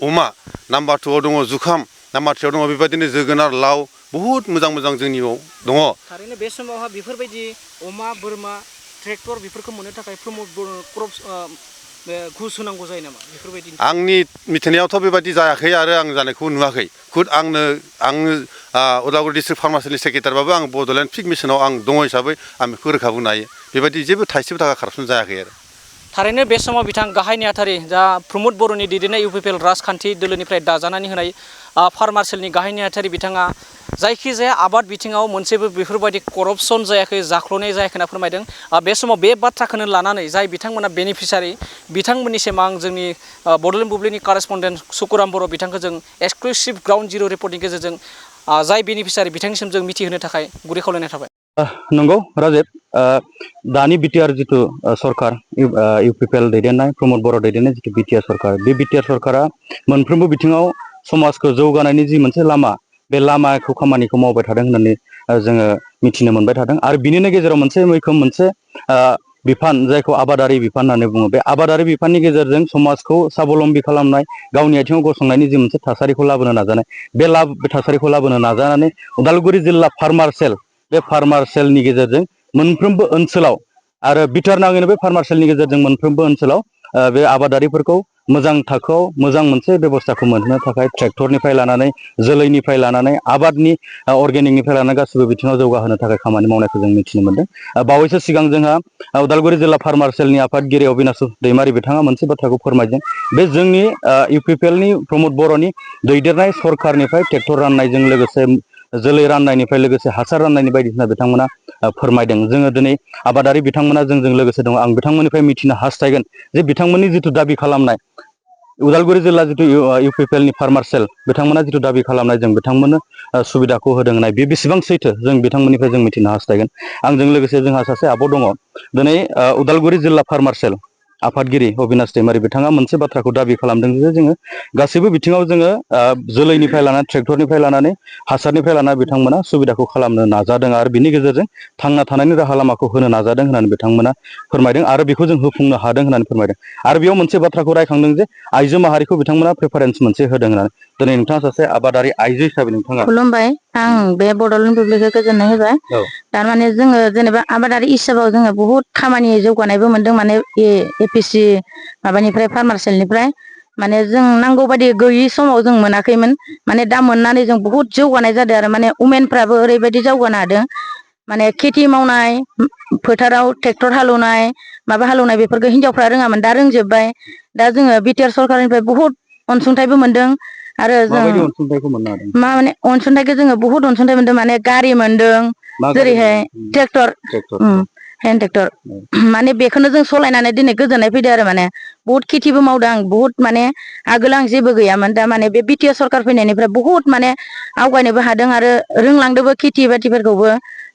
अमा नाम्बार 2आव दङ जुखाम नाम्बार 3आव दङ बेबायदिनो जोगोनार लाव बहुद मोजां मोजां जोंनियाव दङ थारैनो बे समावहा बेफोरबायदि अमा बोरमा ट्रेक्टर बेफोरखौ मोननो थाखाय क्रप्स घुस होनांगौ जायो नामा बेफोरबायदि आंनि मिथिनायावथ' बेबायदि जायाखै आरो आं जानायखौ नुवाखै खुद आङो उदालगुरि डिस्ट्रिक्ट फार्मासिनि सेक्रेटारिबाबो आं बड'लेण्ड फिग मिसनाव आं दङ हिसाबै आं बेखौ रोखा बुंनो हायो बेबायदि जेबो थाइसेबो थाखा कारापसन जायाखै आरो थारैनो बे समाव बिथां गाहाय नेहाथारि दा प्रमद बर'नि दैदेननाय इउपिपिएल राजखान्थि दोलोनिफ्राय दाजानानै होनाय फार्मार सेलनि गाहाय नेहाथारि बिथाङा जायखिजाया आबाद बिथिङाव मोनसेबो बेफोरबायदि करपसन जायाखै जाख्ल'नाय जायाखै होनना फोरमायदों बे समाव बे बाथ्राखौनो लानानै जाय बिथांमोना बेनिफिसारि बिथांमोननिसिम आं जोंनि बड'लेण्ड बुब्लिनि कारेसपन्डेन्ट सुकुराम बर' बिथांखौ जों एक्सक्लुसिभ ग्राउन्ड जिर' रिपर्टनि गेजेरजों जाय बेनिफिसारि बिथांनिसिम जों मिथिहोनो थाखाय गुरै खावलायनाय थाबाय नंगौ राजेब दानि बिटिआर जितु सरकार इउपिपिएल दैदेननाय प्रमद बर' दैदेननाय जितु बिटिआर सरकार बे बिटिआर सरकारा मोनफ्रोमबो बिथिङाव समाजखौ जौगानायनि जि मोनसे लामा बे लामाखौ खामानिखौ मावबाय थादों होननानै जोङो मिथिनो मोनबाय थादों आरो बिनिनो गेजेराव मोनसे मैखोम मोनसे बिफान जायखौ आबादारि बिफान होननानै बुङो बे आबादारि बिफाननि गेजेरजों समाजखौ साबलम्बि खालामनाय गावनि आथिङाव गसंनायनि जि मोनसे थासारिखौ लाबोनो नाजानाय बे थासारिखौ लाबोनो नाजानानै उदालगुरि जिल्ला फार्मार सेल बे फार्मार सेलनि गेजेरजों मोनफ्रोमबो ओनसोलाव आरो बिटार नाङैनो बे फार्मार सेलनि गेजेरजों मोनफ्रोमबो ओनसोलाव बे आबादारिफोरखौ मोजां थाखोआव मोजां मोनसे बेबस्थाखौ मोनहोनो थाखाय ट्रेक्टरनिफ्राय लानानै जोलैनिफ्राय लानानै आबादनि अर्गेनिकनिफ्राय लानानै गासिबो बिथिङाव जौगाहोनो थाखाय खामानि मावनायखौ जों मिथिनो मोनदों बावैसो सिगां जोंहा उदालगुरि जिल्ला फार्मार सेलनि आफादगिरि अबिनाश दैमारि बिथाङा मोनसे बाथ्राखौ फोरमायदों बे जोंनि इउपिपिएलनि प्रमद बर'नि दैदेननाय सरकारनिफ्राय ट्रेक्टर राननायजों लोगोसे जोलै राननायनिफ्राय लोगोसे हासार राननायनि बायदिसिना बिथांमोना फोरमायदों जोङो दिनै आबादारि बिथांमोना जोंजों लोगोसे दङ आं बिथांमोननिफ्राय मिथिनो हास्थायगोन जे बिथांमोननि जिथु दाबि खालामनाय उदालगुरि जिल्ला जिथु इउपिपिएलनि फार्मार सेल बिथांमोना जिथु दाबि खालामनाय जों बिथांमोननो सुबिदाखौ होदों होननाय बे बेसेबां सैथो जों बिथांमोननिफ्राय जों मिथिनो हास्थायगोन आंजों लोगोसे जोंहा सासे आब' दङ दिनै उदालगुरि जिल्ला फार्मार सेल आफादगिरि अबिनाश दैमारि बिथाङा मोनसे बाथ्राखौ दाबि खालामदों जे जोङो गासैबो बिथिङाव जोङो जोलैनिफ्राय लानानै ट्रेक्टरनिफ्राय लानानै हासारनिफ्राय लानानै बिथांमोना सुबिदाखौ खालामनो नाजादों आरो बिनि गेजेरजों थांना थानायनि राहा लामाखौ होनो नाजादों होननानै बिथांमोना फोरमायदों आरो बेखौ जों होफुंनो हादों होननानै फोरमायदों आरो बेयाव मोनसे बाथ्राखौ रायखांदों जे आइजो माहारिखौ बिथांमोना प्रेफारेन्स मोनसे होदों होननानै दिनै नोंथाङा सासे आबादारि आइजो हिसाबै नोंथाङा खुलुमबाय आं बे बड'लेण्ड बुब्लिखौ गोजोननाय होबाय थारमाने जोङो जेनेबा आबादारि हिसाबाव जोङो बुहुत खामानि जौगानायबो मोनदों माने एपिसि माबानिफ्राय फार्मार सेलनिफ्राय माने जों नांगौ बायदि गैयि समाव जों मोनाखैमोन माने दा मोननानै जों बुहुत जौगानाय जादों आरो माने उमेनफ्राबो ओरैबायदि जौगानो हादों माने खेथि मावनाय फोथाराव ट्रेक्टर हालेवनाय माबा हालेवनाय बेफोरखौ हिनजावफ्रा रोङामोन दा रोंजोबबाय दा जोङो बिटिआर सरकारनिफ्राय बुहुत अनसुंथाइबो मोनदों आरो जों माबायदि अनसुंथाइखौ मोननो हादों माने अनसुंथाइखौ जोङो बुहुत अनसुंथाइ मोनदों माने गारि मोनदों मा गारि जेरैहाय मोनदों? ट्रेक्टर ट्रेक्टर हेन्ड ट्रेक्टर माने बेखौनो जों सालायनानै दिनै गोजोननाय फैदों आरो माने बुहुत खेथिबो मावदों आं बुहुत माने आगोल आं जेबो गैयामोन दा माने बे बिटिआर सरकार फैनायनिफ्राय बुहुत माने आवगायनोबो हादों आरो रोंलांदोंबो खेथि बाथिफोरखौबो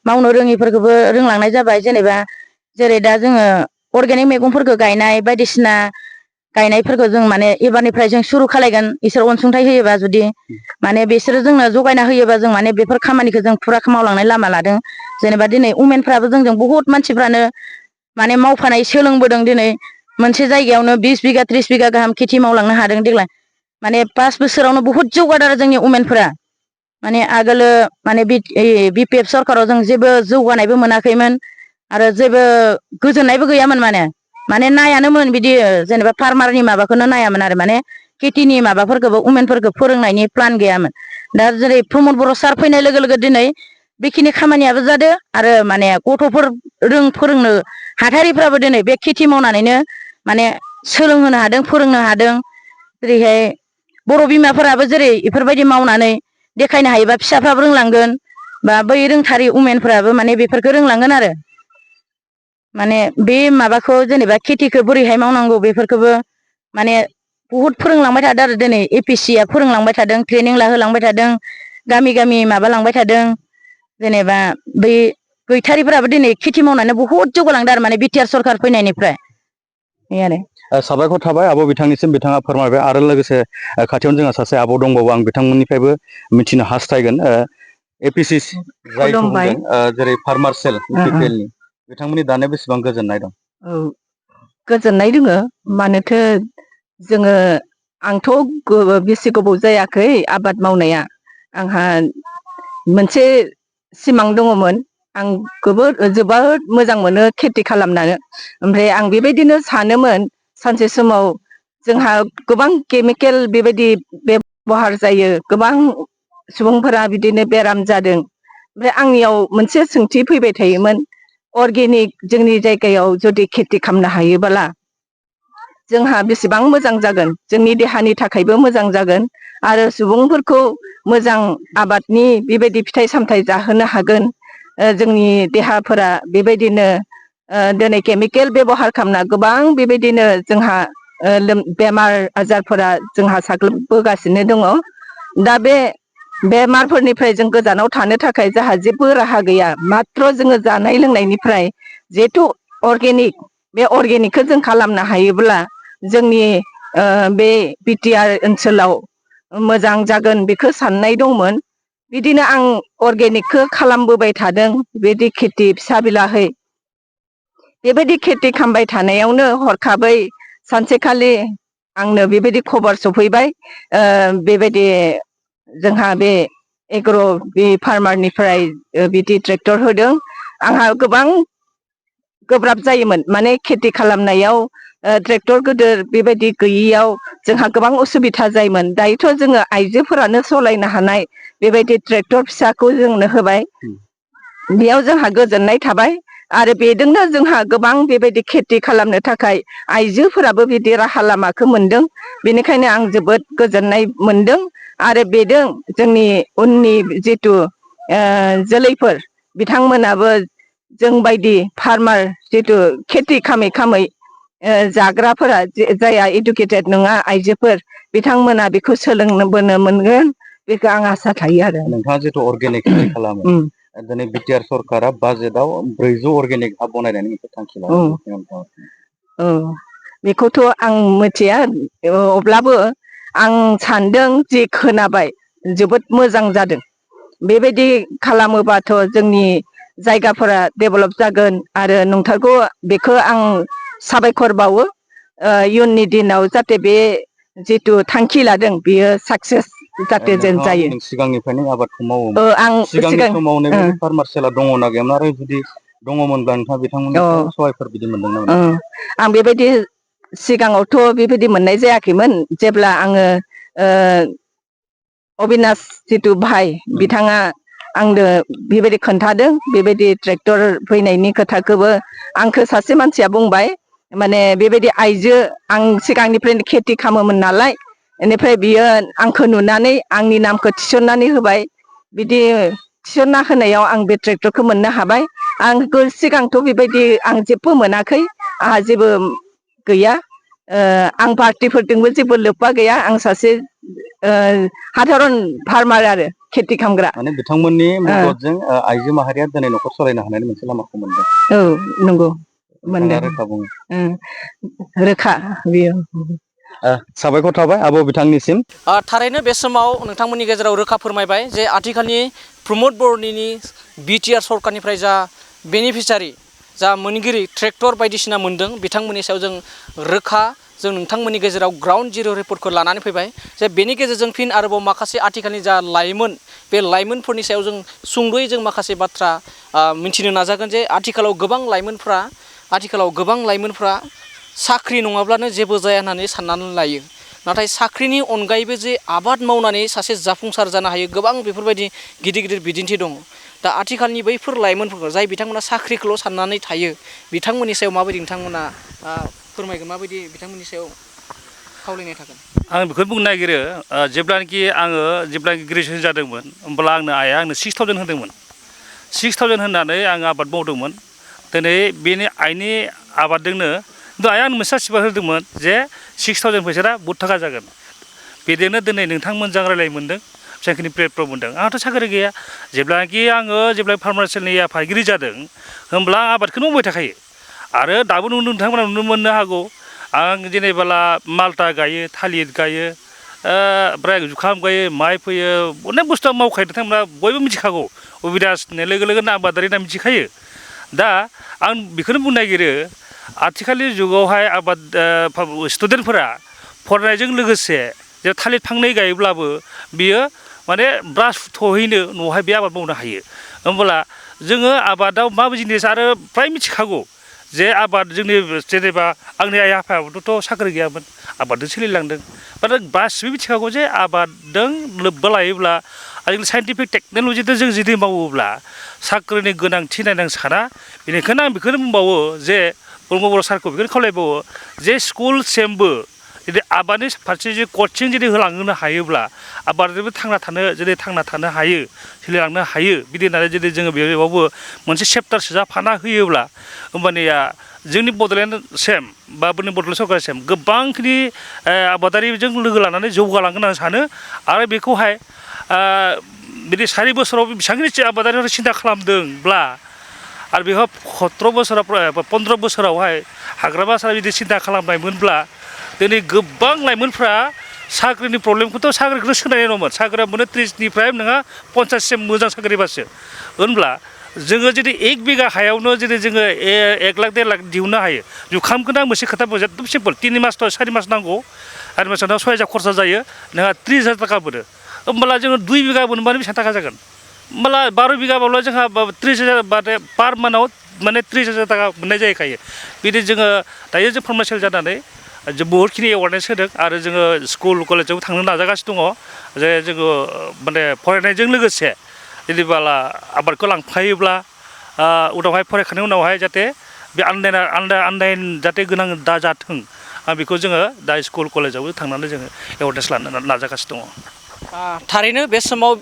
मावनो रोङिफोरखौबो रोंलांनाय जाबाय जेनेबा जेरै दा जोङो अर्गेनिक मैगंफोरखौ गायनाय बायदिसिना गायनायफोरखौ जों माने एबारनिफ्राय जों सुरु खालायगोन इसोर अनसुंथाइ होयोबा जुदि माने बिसोरो जोंनो जगायना होयोबा जों माने बेफोर खामानिखौ जों फुरा मावलांनाय लामा लादों जेनेबा दिनै उमेनफ्राबो जोंजों बुहुत मानसिफ्रानो माने मावफानाय सोलोंबोदों दिनै मोनसे जायगायावनो 20 बिगा 30 बिगा गाहाम खेथि मावलांनो हादों देग्लाय माने 5 बोसोरावनो बुहुत जौगादों आरो जोंनि उमेनफोरा माने आगोलो माने बिपिएफ सरकाराव जों जेबो जौगानायबो मोनाखैमोन आरो जेबो गोजोननायबो गैयामोन माने नायानोमोन बिदि जेनेबा फार्मारनि माबाखौनो नायामोन आरो माने खेथिनि माबाफोरखौबो उमेनफोरखौ फोरोंनायनि प्लान गैयामोन दा जेरै प्रमद बर' सार फैनाय लोगो लोगो दिनै बेखिनि खामानियाबो जादों आरो माने गथ'फोर फोरोंनो हाथारिफ्राबो दिनै बे खेथि मावनानैनो माने सोलोंहोनो हादों फोरोंनो हादों जेरैहाय बर' बिमाफोराबो जेरै बेफोरबायदि मावनानै देखायनो हायोबा फिसाफ्राबो रोंलांगोन बा बै रोंथारि उमेनफोराबो माने बेफोरखौ रोंलांगोन आरो माने बे माबाखौ जेनेबा खेथिखौ बोरैहाय मावनांगौ बेफोरखौबो माने बुहुद फोरोंलांबाय थादों आरो दिनै एपिएससिआ फोरोंलांबाय थादों ट्रेनिं लाहोलांबाय थादों गामि गामि माबालांबाय थादों जेनेबा बै गैथारिफोराबो दिनै खेथि मावनानै बुहुद जौगालांदों आरो माने बिटिआर सरकार फैनायनिफ्राय बे आरो साबायखर थाबाय आब' बिथांनिसिम बिथाङा फोरमायबाय आरो लोगोसे खाथियावनो जोंहा सासे आब' दंबावो आं बिथांमोननिफ्रायबो मिथिनो हास्थायगोन एपिएससि जायखौ खुलुमबाय बुंदों जेरै फार्मार सेल बिपिएलनि बिथांमोननि दानिया बेसेबां गोजोननाय दं गोजोननाय दोङो मानोथो जोङो आंथ' बेसे गोबाव जायाखै आबाद मावनाया आंहा मोनसे सिमां दङमोन आं जोबोद मोजां मोनो खेथि खालामनानै ओमफ्राय आं बेबायदिनो सानोमोन सानसे समाव जोंहा गोबां केमिकेल बेबायदि बेबहार जायो गोबां सुबुंफोरा बिदिनो बेराम जादों ओमफ्राय आंनियाव मोनसे सोंथि फैबाय थायोमोन अर्गेनिक जोंनि जायगायाव जुदि खेथि खालामनो हायोबोला जोंहा बेसेबां मोजां जागोन जोंनि देहानि थाखायबो मोजां जागोन आरो सुबुंफोरखौ मोजां आबादनि बेबायदि फिथाइ सामथाइ जाहोनो हागोन जोंनि देहाफोरा बेबायदिनो दिनै केमिकेल बेबहार खालामना गोबां बेबायदिनो जोंहा बेमार आजारफोरा जोंहा साग्लोबबोगासिनो दङ दा बे बेमारफोरनिफ्राय जों गोजानाव थानो थाखाय जोंहा जेबो राहा गैया माथ्र' जोङो जानाय लोंनायनिफ्राय जिहेथु अर्गेनिक बे अर्गेनिकखौ जों खालामनो हायोब्ला जोंनि बे बिटिआर ओनसोलाव मोजां जागोन बेखौ साननाय दंमोन बिदिनो आं अर्गेनिकखौ खालामबोबाय थादों बिदि खेथि फिसा बिलाहै बेबायदि खेथि खालामबाय थानायावनो हरखाबै सानसेखालि आंनो बेबायदि खबर सफैबाय बेबायदि जोंहा बे एग्र' बे फार्मारनिफ्राय बिदि ट्रेक्टर होदों आंहा गोबां गोब्राब जायोमोन माने खेथि खालामनायाव ट्रेक्टर गिदिर बेबायदि गैयियाव जोंहा गोबां उसुबिदा जायोमोन दायोथ' जोङो आइजोफोरानो सालायनो हानाय बेबायदि ट्रेक्टर फिसाखौ जोंनो होबाय बेयाव जोंहा गोजोननाय थाबाय आरो बेजोंनो जोंहा गोबां बेबायदि खेथि खालामनो थाखाय आइजोफोराबो बिदि राहा लामाखौ मोनदों बेनिखायनो आं जोबोद गोजोननाय मोनदों आरो बेजों जोंनि उननि जिथु जोलैफोर बिथांमोनाबो जोंबायदि फार्मार जिथु खेथि खामै खामै जाग्राफोरा जायहा इडुकेटेड नङा आइजोफोर बिथांमोना बेखौ सोलोंबोनो मोनगोन बेखौ आं आसा थायो आरो नोंथाङा जिथु अर्गेनिक खेथि खालामो दिनै बिटिआर सरकारा बाजेटआव 400 अर्गेनिक हाब बनायनायनि मोनसे थांखि लादों बेखौथ' आं मिथिया अब्लाबो आं सानदों जे खोनाबाय जोबोद मोजां जादों बेबायदि खालामोबाथ' जोंनि जायगाफोरा डेभेलप जागोन आरो नंथारगौ बेखौ आं साबायखर बावो इयुननि दिनाव जाहाथे बे जिथु थांखि लादों बेयो साक्सेस जाहाथे जों जायो सिगांनिफ्रायनो आबादखौ मावोमोन आं सिगांनि सिगां समाव नैबे फार्मार सेला दङना गैयामोन आरो जुदि दङमोनब्ला नोंथाङा बिथांमोननिफ्राय सहायफोर बिदि मोनदोंना मोनाखै आं बेबायदि सिगाङावथ' बेबायदि मोननाय जायाखैमोन जेब्ला आङो अबिनास जिथु भाइ बिथाङा आंनो बेबायदि खोन्थादों बेबायदि ट्रेक्टर फैनायनि खोथाखौबो आंखौ सासे मानसिया बुंबाय माने बेबायदि आइजो आं सिगांनिफ्रायनो खेथि खालामोमोन नालाय बेनिफ्राय बियो आंखौ नुनानै आंनि नामखौ थिसननानै होबाय बिदि थिसनना होनायाव आं बे ट्रेक्टरखौ मोननो हाबाय आं सिगांथ' बेबायदि आं जेबो मोनाखै आंहा जेबो गैया आं पार्टिफोरजोंबो जेबो लोब्बा गैया आं सासे साधारन फार्मार आरो खेथि खालामग्रा माने बिथांमोननि मददजों आइजो माहारिया दिनै न'खर सालायनो हानायनि मोनसे लामाखौ मोनदों। औ नंगौ नोंथाङा मोनदों रोखा बुङो। रोखा बेयो साबायखर थाबाय आब' बिथांनिसिम। थारैनो बे समाव नोंथांमोननि गेजेराव रोखा फोरमायबाय जे आथिखालनि प्रमद बर'नि बिटिआर सरकारनिफ्राय जा बेनिफिसारि जा मोनगिरि ट्रेक्टर बायदिसिना मोन्दों बिथांमोननि सायाव जों रोखा जों नोंथांमोननि गेजेराव ग्राउन्ड जिर' रिपर्टखौ लानानै फैबाय जे बेनि गेजेरजों फिन आरोबाव माखासे आथिखालनि जा लाइमोन बे लाइमोनफोरनि सायाव जों सुंद'यै जों माखासे बाथ्रा मिथिनो नाजागोन जे आथिखालाव गोबां लाइमोनफ्रा साख्रि नङाब्लानो जेबो जाया होननानै साननानै लायो नाथाय साख्रिनि अनगायैबो जे आबाद मावनानै सासे जाफुंसार जानो हायो गोबां बेफोरबायदि गिदिर गिदिर बिदिन्थि दङ दा आथिखालनि बैफोर लाइमोनफोरखौ जाय बिथांमोना साख्रिखौल' साननानै थायो बिथांमोननि सायाव माबायदि नोंथांमोना फोरमायगोन माबायदि बिथांमोननि सायाव खावलायनाय थागोन। आं बेखौनो बुंनो नागिरो जेब्लानाखि आङो ग्रेजुवेसन जादोंमोन होमब्ला आइया आंनो 6,000 होदोंमोन 6,000 होनानै आं आबाद मावदोंमोन दिनै बेनि आइनि आबादजोंनो खिन्थु आइया आंनो मोनसे आसिर्बाद होदोंमोन जे 6,000 फैसाया बहुद थाखा जागोन बेजोंनो दिनै नोंथांमोनजों रायलाय मोन्दों फिसाखिनि प्लेटफर्म मोन्दों आंहाथ' साख्रि गैया जेब्लानाखि आङो फार्मार सेलनि आफादगिरि जादों होमब्ला आं आबादखौनो मावबाय थाखायो आरो दाबो नोंथांमोना नुनो मोननो हागौ आं जेनेबोला माल्टा गायो थालिर गायो ओमफ्राय जुखाम गायो माइ फोयो अनेक बुस्थु आं मावखायो नोंथांमोना बयबो मिथिखागौ अबिदास होननाय लोगो लोगोनो आबादारि होनना मिथिखायो दा आं बेखौनो बुंनो नागिरो आथिखालनि जुगावहाय आबाद स्टुडेन्टफोरा फरायनायजों लोगोसे जे थालिर फांनै गायोब्लाबो बियो माने ब्रास थहैनो न'आवहाय बे आबाद मावनो हायो होमब्ला जोङो आबादाव मा जिनिस आरो फ्राय मिथिखागौ जे आबाद जोंनि जेनेबा आंनि आइ आफायाबोथ' साख्रि गैयामोन आबादजों सोलिलांदों गासिबो मिथिखागौ जे आबादजों लोब्बा लायोब्ला आजिखालि साइन्टिफिक टेक्न'लजिजों जों जुदि मावोब्ला साख्रिनि गोनांथि होननानै आं साना बेनिखायनो आं बेखौनो बुंबावो जे ब्रह्म बर' सारखौ बेखौनो खावलायबावो जे स्कुलसिमबो जुदि आबादनि फारसे जुदि कचिं जुदि होलांनो हायोब्ला आबादजोंबो थांना थानो हायो सोलिलांनो हायो बिदि होननानै जुदि जोङो बेयावबो मोनसे चेप्टार सोजाफाना होयोब्ला होमबानिया जोंनि बड'लेण्ड सेम बा बड'लेण्ड सरकार सेम गोबांखिनि आबादारिजों लोगो लानानै जौगालांगोन आं सानो आरो बेखौहाय बिदि 4 बोसोराव बेसेबांखिनि आबादारिफोरा सिन्था खालामदोंब्ला आरो बेवहाय 17 बोसोराव 15 बोसोरावहाय हाग्रामा सारा बिदि सिन्था खालामनायमोनब्ला दिनै गोबां लाइमोनफ्रा साख्रिनि प्रब्लेमखौथ' साख्रिखौनो सोनायनाय नङामोन साख्रिया मोनो 30निफ्राय नोंहा 50सिम मोजां साख्रिबासो होनब्ला जोङो जुदि 1 बिघा हायावनो जुदि जोङो 1 लाख 1.5 लाख दिहुननो हायो जुखामखौनो आं मोनसे खोथा बुंनो एकदम सिम्पल 3 मास 4 मास नांगौ 4 मासाव 6,000 खरसा जायो नोंहा 30,000 थाखा मोनो होमब्ला जोङो 2 बिघा मोनबानो बेसेबां थाखा जागोन होमब्ला 12 बिघाबाल' जोंहा 30,000 पार मान्थआव माने 30,000 थाखा मोननाय जाहैखायो बिदि जोङो दायो जों फार्मासियल जानानै जों बहुतखिनि एवारनेस होदों आरो जोङो स्कुल कलेजाव थांनो नाजागासिनो दङ जे जोङो माने फरायनायजों लोगोसे जेनेबाला आबादखौ लांफायोब्ला उनावहाय फरायखांनायनि उनावहाय जाहाथे बे आन्दायन जाहाथे गोनां दाजाथों बेखौ जोङो दा स्कुल कलेजावबो थांनानै जोङो एवारनेस लानो नाजागासिनो दङ। थारैनो बे समाव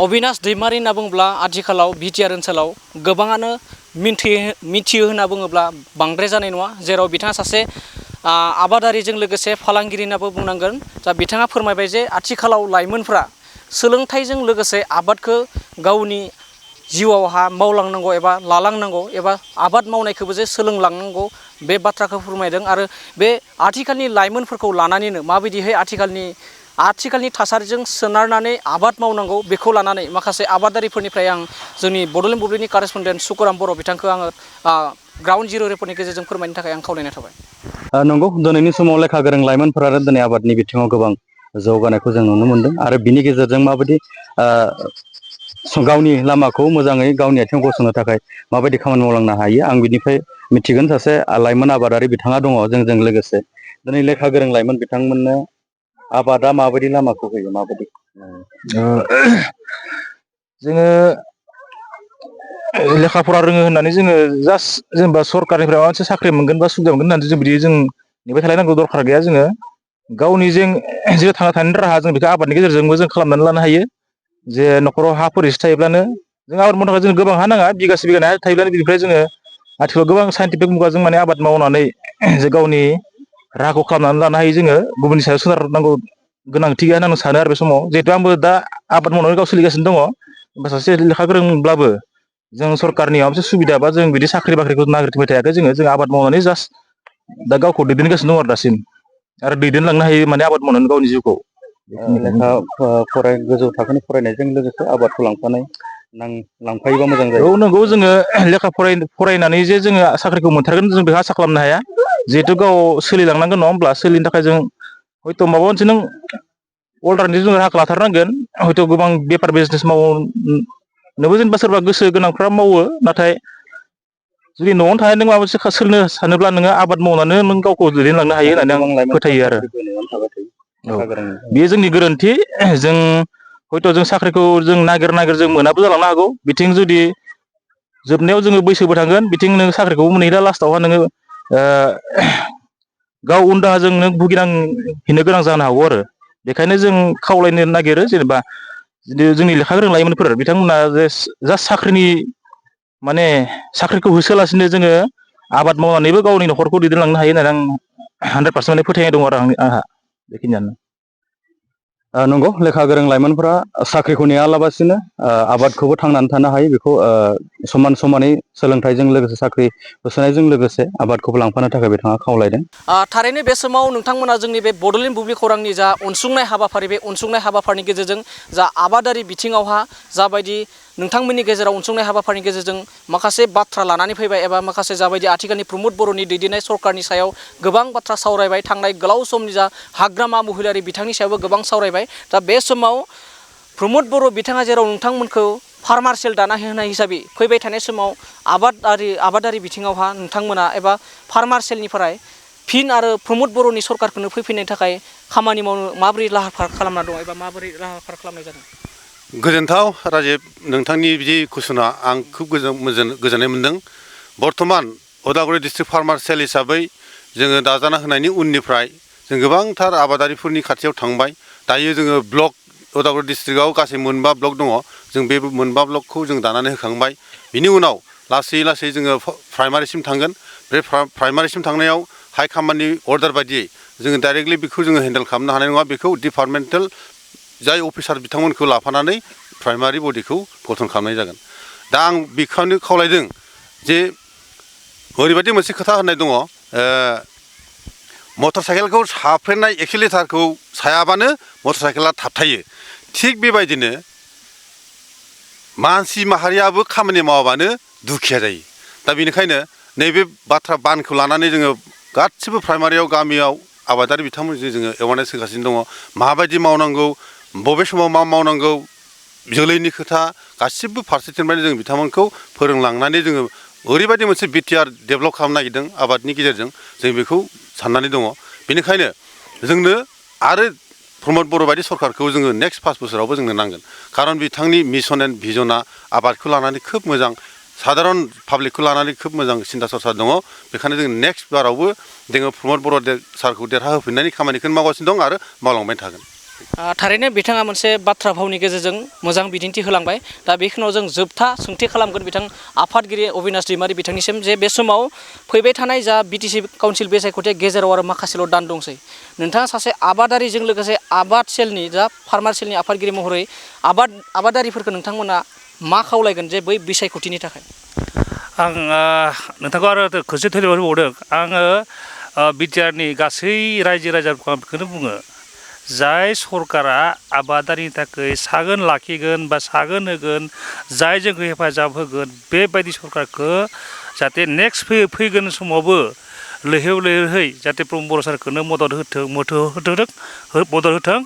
अबिनाश दैमारि होनना बुङोब्ला आथिखालाव बिटिआर ओनसोलाव गोबाङानो मिथियो होनना बुङोब्ला बांद्राय जानाय नङा जेराव बिथाङा सासे आबादारिजों लोगोसे फालांगिरि होननाबो बुंनांगोन दा बिथाङा फोरमायबाय जे आथिखालाव लाइमोनफ्रा सोलोंथाइजों लोगोसे आबादखौ गावनि जिउआवहा मावलांनांगौ एबा लालांनांगौ एबा आबाद मावनायखौबो जे सोलोंलांनांगौ बे बाथ्राखौ फोरमायदों आरो बे आथिखालनि लाइमोनफोरखौ लानानैनो माबायदिहाय आथिखालनि थासारिजों सोनारनानै आबाद मावनांगौ बेखौ लानानै माखासे आबादारिफोरनिफ्राय आं जोंनि बड'लेण्ड बुब्लिनि करेसपन्डेन्ट सुकुराम बर' बिथांखौ आङो ग्राउन्ड जिर' रिपर्टनि गेजेरजों फोरमायनो थाखाय आं खावलायनाय थाबाय। नंगौ दिनैनि समाव लेखा गोरों लाइमोनफोरा दिनै आबादनि बिथिङाव गोबां जौगानायखौ जों नुनो मोनदों आरो बिनि गेजेरजों माबायदि गावनि लामाखौ मोजाङै गावनि आथिङाव गसंनो थाखाय माबायदि खामानि मावलांनो हायो आं बिनिफ्राय मिथिगोन सासे लाइमोन आबादारि बिथाङा दङ जोंजों लोगोसे दिनै लेखा गोरों लाइमोन बिथांमोननो आबादा माबायदि लामाखौ होयो माबायदि जोङो लेखा फरा रोङो होननानै जोङो जास्ट जेनेबा सरकारनिफ्राय माबा मोनसे साख्रि मोनगोन बा सुबिदा मोनगोन होननानै जों बिदि जों नेबाय थालायनांगौ दरखार गैया जोङो गावनि जों जे थांना थानायनि राहा जों बेखौ आबादनि गेजेरजोंबो जों खालामनानै लानो हायो जे न'खराव हाफोर एसे थायोब्लानो जों आबाद मावनो थाखाय जों गोबां हा नाङा बिगासे बिगानै हा थायोब्लानो बिनिफ्राय जोङो आथिखालाव गोबां साइन्टिफिक मुगाजों माने आबाद मावनानै जे गावनि राहाखौ खालामनानै लानो हायो जोङो गुबुननि सायाव सोनारनांगौ गोनांथि गैया होनना आं सानो आरो बे समाव जिहेथु आंबो दा आबाद मावनानै गाव सोलिगासिनो दङ बा सासे लेखा गोरोंब्लाबो जों सरकारनि माबा मोनसे सुबिदा बा जों बिदि साख्रि बाख्रिखौ नागिरथिंबाय थायाखै जों आबाद मावनानै जास्ट दा गावखौ दैदेनगासिनो दं आरो दासिम आरो दैदेनलांनो हायो माने आबाद मावनानै गावनि जिउखौ लेखा गोजौ थाखोनि फरायनायजों लोगोसे आबादखौ लांफायोबा मोजां जायो। औ नंगौ जोङो लेखा फरायनानै जे जोङो साख्रिखौ मोनथारगोन जों बेखौ आसा खालामनो हाया जिहेथु गाव सोलिलांनांगोन नङा होमब्ला सोलिनो थाखाय जों हयथ' माबा मोनसे नों अल्टारनेटिभ जों राहाखौ लाथारनांगोन हयथ' गोबां बेफार बिजनेस मावनोबो जेनेबा सोरबा गोसो गोनांफ्रा मावो नाथाय जुदि न'आवनो थानाय नों माबा मोनसे सोलोंनो सानोब्ला नोङो आबाद मावनानै नों गावखौ दैदेनलांनो हायो होननानै आं फोथायो आरो बेयो जोंनि गोरोन्थि जों हयथ' जों साख्रिखौ जों नागिर जों मोनाबो जालांनो हागौ बिथिं जुदि जोबनायाव जोङो बैसोबो थांगोन बिथिं नों साख्रिखौबो मोनहैला लास्टावहा नोङो गाव उन दाहाजों नों भुगिनांहैनो गोनां जानो हागौ आरो बेखायनो जों खावलायनो नागिरो जेनेबा जोंनि लेखा गोरों लाइमोनफोर बिथांमोना जे जास्ट माने साख्रिखौ होसोलासिनो जोङो आबाद मावनानैबो गावनि न'खरखौ दैदेनलांनो हायो होननानै आं 100% माने फोथायनाय दं आरो आंहा बेखिनियानो नंगौ लेखा गोरों लाइमोनफोरा साख्रिखौ नेयालाबासिनो आबादखौबो थांनानै थानो हायो बेखौ समान समानै सोलोंथाइजों लोगोसे साख्रि होसोनायजों लोगोसे आबादखौबो लांफानो थाखाय बिथाङा खावलायदों। थारैनो बे समाव नोंथांमोना जोंनि बे बड'लेण्ड बुब्लि खौरांनि जा अनसुंनाय हाबाफारि बे अनसुंनाय हाबाफारिनि गेजेरजों जा आबादारि बिथिङावहा जाबायदि नोंथांमोननि गेजेराव अनसुंनाय हाबाफारिनि गेजेरजों माखासे बाथ्रा लानानै फैबाय एबा माखासे जाबायदि आथिखालनि प्रमद बर'नि दैदेननाय सरकारनि सायाव गोबां बाथ्रा सावरायबाय थांनाय गोलाव समनि जा हाग्रामा महिलारि बिथांनि सायावबो गोबां सावरायबाय दा बे समाव प्रमद बर' बिथाङा जेराव नोंथांमोनखौ फार्मार सेल दाना होनाय हिसाबै फैबाय थानाय समाव आबादारि बिथिङावहा नोंथांमोना एबा फार्मार सेलनिफ्राय फिन आरो प्रमद बर'नि सरकारखौनो फैफिननो थाखाय खामानि मावनो माबोरै लाहार फाहार खालामना दं एबा माबोरै लाहार फाहार खालामनाय जादों? गोजोनथाव राजिब नोंथांनि बिदि कुइसना आं खुब गोजोननाय मोन्दों। बर्थमान उदालगुरि डिस्ट्रिक्ट फार्मार सेल हिसाबै जोङो दाजाना होनायनि उननिफ्राय जों गोबांथार आबादारिफोरनि खाथियाव थांबाय दायो जोङो ब्लक उदालगुरि डिस्ट्रिक्टआव गासै 9 ब्लक दङ जों बे 9 ब्लकखौ जों दानानै होखांबाय बिनि उनाव लासै लासै जोङो प्राइमारिसिम थांगोन बे प्राइमारिसिम थांनायाव हाइ कमान्डनि अर्डार बायदियै जोङो डाइरेक्टलि बेखौ जोङो हेन्डेल खालामनो हानाय नङा बेखौ डिपार्टमेन्टेल जाय अफिसार बिथांमोनखौ लाफानानै प्राइमारि बडिखौ गठन खालामनाय जागोन। दा आं बेखौनो खावलायदों जे ओरैबायदि मोनसे खोथा होननाय दङ मटर साइकेलखौ साफ्रेनाय एक्सिलेटारखौ सायाबानो मटर साइकेला थाबथायो थिग बेबायदिनो मानसि माहारियाबो खामानि मावाबानो दुखिया जायो। दा बेनिखायनो नैबे बाथ्रा बानखौ लानानै जोङो गासिबो प्राइमारियाव गामियाव आबादारि बिथांमोनजों जोङो एवारनेस होगासिनो दङ माबायदि मावनांगौ बबे समाव मा मावनांगौ जोलैनि खोथा गासिबो फारसेथिंनिफ्राय जों बिथांमोनखौ फोरोंलांनानै जोङो ओरैबायदि मोनसे बिटिआर डेभेलप खालामनो नागिरदों आबादनि गेजेरजों जों बेखौ साननानै दङ। बेनिखायनो जोंनो आरो प्रमद बर' बायदि सरकारखौ जोङो नेक्स्ट 5 बोसोरावबो जोंनो नांगोन खारन बिथांनि मिसन एन्ड भिजना आबादखौ लानानै खोब मोजां साधारन पाब्लिकखौ लानानै खोब मोजां सिन्था सरसा दङ बेखायनो जों नेक्स्ट बारावबो जोङो प्रमद बर' सारखौ देरहाहोफिननायनि खामानिखौ मावगासिनो दं आरो मावलांबाय थागोन। थारैनो बिथाङा मोनसे बाथ्रा भावनि गेजेरजों मोजां बिदिन्थि होलांबाय दा बेखिनियाव जों जोबथा सोंथि खालामगोन बिथां आफादगिरि अबिनाश दैमारि बिथांनिसिम जे बे समाव फैबाय थानाय जा बिटिसि काउन्सिल बिसायख'थिया गेजेराव आरो माखासेल' दान दंसै नोंथाङा सासे आबादारिजों लोगोसे आबाद सेलनि जा फार्मार सेलनि आफादगिरि महरै आबादारिफोरखौ नोंथांमोना मा खावलायगोन जे बै बिसायख'थिनि थाखाय? आं नोंथांखौ आरो खनसे धन्यबाद होबावदों आङो बिटिआरनि गासै रायजो राजाफोरखौ आं बेखौनो बुङो जाय सरकारा आबादारिनि थाखाय सागोन लाखिगोन बा सागोन होगोन जाय जोंखौ हेफाजाब होगोन बेबायदि सरकारखौ जाहाथे नेक्स्ट फैगोन समावबो लैहोर लैहोरै जाहाथे प्रमद बर' सारखौनो मदद होथों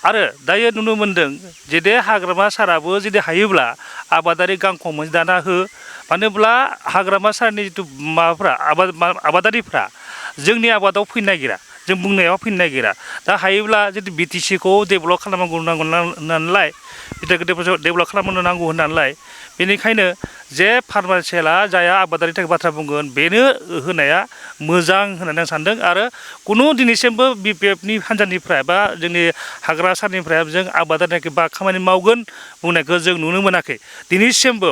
आरो दायो नुनो मोन्दों जुदि हाग्रामा साराबो जुदि हायोब्ला आबादारि गांखं मोनसे दाना हो मानो होनब्ला हाग्रामा सारनि जिथु माबाफ्रा आबादारिफ्रा जोंनि आबादाव फैनो नागिरा जों बुंनायाव फैनो नागिरा दा हायोब्ला जुदि बिटिसिखौ डेभेलप खालामनांगौ होननानैलाय बिटिआरखौ डेभेलप खालामनो नांगौ होननानैलाय बेनिखायनो जे फार्मासियेला जाया आबादारिनि थाखाय बाथ्रा बुंगोन बेनो होनाया मोजां होननानै आं सानदों आरो कुनु दिनैसिमबो बिपिएफनि हान्जानिफ्राय बा जोंनि हाग्रा सारनिफ्राय जों आबादारिनि बा खामानि मावगोन बुंनायखौ जों नुनो मोनाखै दिनैसिमबो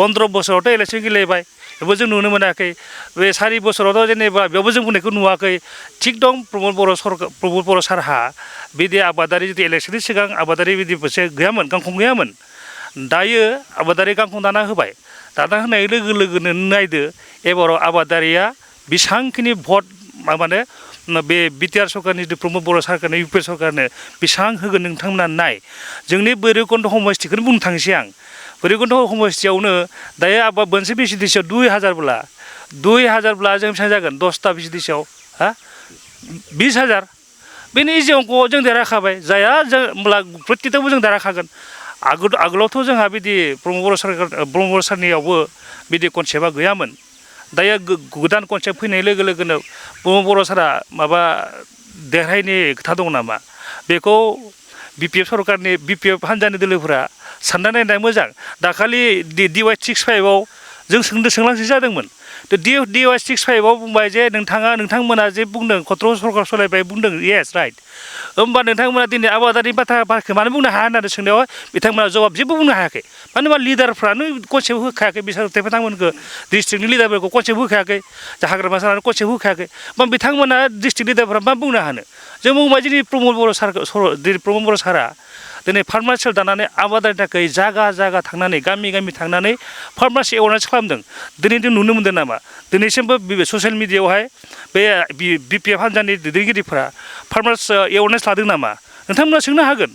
15 बोसोरावथ' इलेक्सन गेलेबाय बेबो जों नुनो मोनाखै बे 4 बोसोरावथ' जेनेबा बेयावबो जों बुंनायखौ नुवाखै थिग दं प्रमद बर' सारहा बिदि आबादारि जुदि इलेक्सननि सिगां आबादारि बिदि मोनसे गैयामोन गांखं गैयामोन दायो आबादारि गांखं दाना होबाय दाना होनाय लोगो लोगोनो नायदो एबाराव आबादारिया बेसांखिनि भट माने बे बिटिआर सरकारनि प्रमद बर' सरकारनो इउपि सरकारनो बेसां होगोन नोंथांमोना नाय जोंनि भैरबकुन्द समस्थिखौनो बुंनो थांसै आं भैरबकुन्द समस्थियावनो दायो आबाद मोनसे भिसिडिसियाव 2000 ब्ला जों बेसेबां जागोन 10टा भिसिडिसियाव हा 20,000 बेनि इजि अंकआव जों देरहाखाबाय जाया जों होमब्ला प्रत्येकआवबो जों देरहाखागोन आगोलावथ' जोंहा बिदि प्रमद बर' सारनियावबो बिदि कनसेप्टआ गैयामोन दायो गोदान कनसेप्ट फैनाय लोगो लोगोनो प्रमद बर' सारा माबा देरहायनि खोथा दं नामा बेखौ बिपिएफ सरकारनि बिपिएफ हान्जानि दोलोफोरा सानना नायनाया मोजां दाखालि DY 65आव जों सोंलांसि जादोंमोन DY 65आव बुंबाय जे नोंथांमोना जे बुंदों खत्र सरकार सलायबाय बुंदों येस राइट होमबा नोंथांमोना दिनै आबादारि बाथ्राखौ मानो बुंनो हाया होननानै सोंनायाव बिथांमोना जवाब जेबो बुंनो हायाखै मानो होनबा लिडारफ्रानो कनसेप्ट होखायाखै बिथांमोनखौ डिस्ट्रिक्टनि लिडारफोरखौ कनसेप्ट होखायाखै हाग्रामा सारानो कनसेप्ट होखायाखै होमबा बिथांमोना डिस्ट्रिक्ट लिडारफ्रा मा बुंनो हानो जों बुंबाय दिनै प्रमद बर' सारा दिनै फार्मासियाव दानानै आबादारिनि थाखाय जागा थांनानै गामि थांनानै फार्मासि एवारनेस खालामदों दिनै जों नुनो मोनदों नामा दिनैसिमबो ससियेल मिडियायावहाय बे बिपिएफ हान्जानि दैदेनगिरिफ्रा फार्मास एवारनेस लादों नामा नोंथांमोना सोंनो हागोन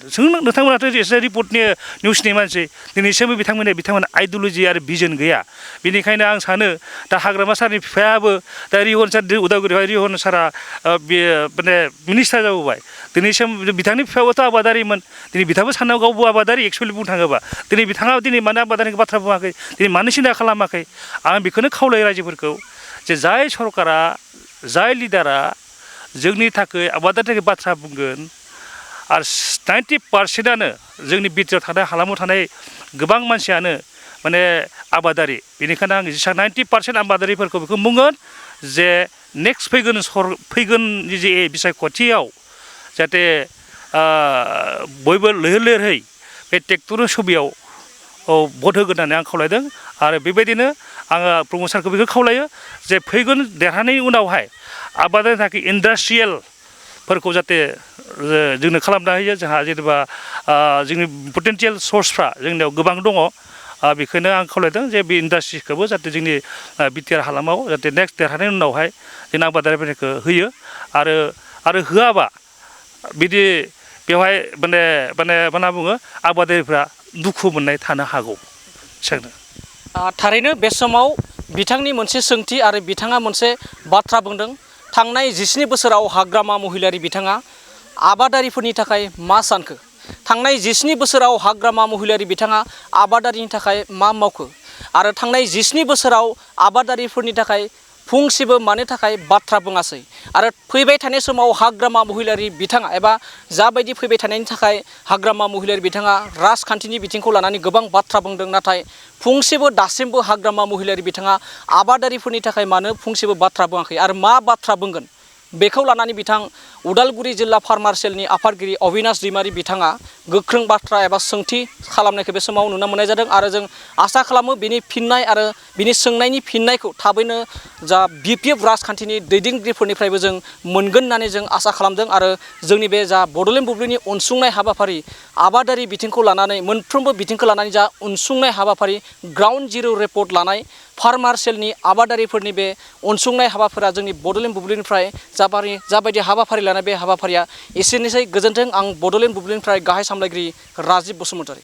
नोंथांमोनाथ' एसे रिपर्टनि निउसनि मानसि दिनैसिमबो बिथांमोना आइडिय'लजि आरो भिजन गैया बेनिखायनो आं सानो दा हाग्रामा सारनि बिफायाबो दा रिहन सार उदालगुरियावहाय रिहन सारा माने मिनिस्टार जाबोबाय दिनैसिम बिथांनि बिफायाबोथ' आबादारिमोन दिनै बिथाङाबो साननांगौ गावबो आबादारि एक्सुवेलि बुंनो थाङोबा दिनै बिथाङा मानो आबादारिनि बाथ्रा बुङाखै दिनै मानो सिन्था खालामाखै आं बेखौनो खावलायो रायजोफोरखौ जे जाय सरकारा जाय लिडारा जोंनि थाखाय आबादारिनि थाखाय बाथ्रा बुंगोन आरो 90% जोंनि बिटिआर थानाय हालामाव थानाय गोबां मानसियानो माने आबादारि बेनिखायनो आं जेसेबां 90% आबादारिफोरखौ बेखौ बुंगोन जे नेक्स्ट फैगोन जे बिसायख'थियाव जाहाथे बयबो लैहोर लैहोरै बे ट्रेक्टर सुबियाव भट होगोन होननानै आं खावलायदों आरो बेबायदिनो आङो प्रमद सारखौ बेखौ खावलायो जे फैगोन देरहानायनि उनावहाय आबादारिनि थाखाय इन्डास्ट्रियेलफोरखौ जाहाथे जोंनो खालामना होयो जोंहा जेनेबा जोंनि पटेन्सियेल सर्सफ्रा जोंनियाव गोबां दङ बेखौनो आं खावलायदों जे बे इन्डास्ट्रिखौबो जाहाथे जोंनि बिटिआर हालामाव जाहाथे नेक्स्ट देरहानायनि उनावहाय जों आबादारिफोरखौ होयो आरो होआबा बिदि बेवहाय माने मा होनना बुङो आबादारिफ्रा दुखु मोननाय थानो हागौ थारैनो बे समाव बिथांनि मोनसे सोंथि आरो बिथाङा मोनसे बाथ्रा बुंदों थांनाय 17 बोसोराव हाग्रामा महिलारि बिथाङा आबादारिफोरनि थाखाय मा सानखो थांनाय 17 बोसोराव हाग्रामा महिलारि बिथाङा आबादारिनि थाखाय मा मावखो आरो थांनाय 17 बोसोराव आबादारिफोरनि थाखाय फंसेबो मानो थाखाय बाथ्रा बुङासै आरो फैबाय थानाय समाव हाग्रामा महिलारि बिथाङा एबा जाबायदि फैबाय थानायनि थाखाय हाग्रामा महिलारि बिथाङा राजखान्थिनि बिथिंखौ लानानै गोबां बाथ्रा बुंदों नाथाय फंसेबो दासिमबो हाग्रामा महिलारि बिथाङा आबादारिफोरनि थाखाय मानो फंसेबो बाथ्रा बुङाखै आरो मा बाथ्रा बुंगोन बेखौ लानानै बिथां उदालगुरि जिल्ला फार्मार सेलनि आफादगिरि अबिनाश दैमारि बिथाङा गोख्रों बाथ्रा एबा सोंथि खालामनायखौ बे समाव नुनो मोननाय जादों आरो जों आसा खालामो बिनि फिननाय आरो बिनि सोंनायनि फिननायखौ थाबैनो जा बिपिएफ राजखान्थिनि दैदेनगिरिफोरनिफ्रायबो जों मोनगोन होननानै जों आसा खालामदों आरो जोंनि बे जा बड'लेण्ड बुब्लिनि अनसुंनाय हाबाफारि आबादारि बिथिंखौ लानानै मोनफ्रोमबो बिथिंखौ लानानै जा अनसुंनाय हाबाफारि ग्राउन्ड जिर' रिपर्ट लानाय फार्मार सेलनि आबादारिफोरनि बे अनसुंनाय हाबाफारिया जोंनि बड'लेण्ड बुब्लिनिफ्राय जाबायदि हाबाफारि लानाय बे हाबाफारिया एसेनोसै गोजोन्थों आं बड'लेण्ड बुब्लिनिफ्राय गाहाय सामलायगिरि राजिब बसुमतारी।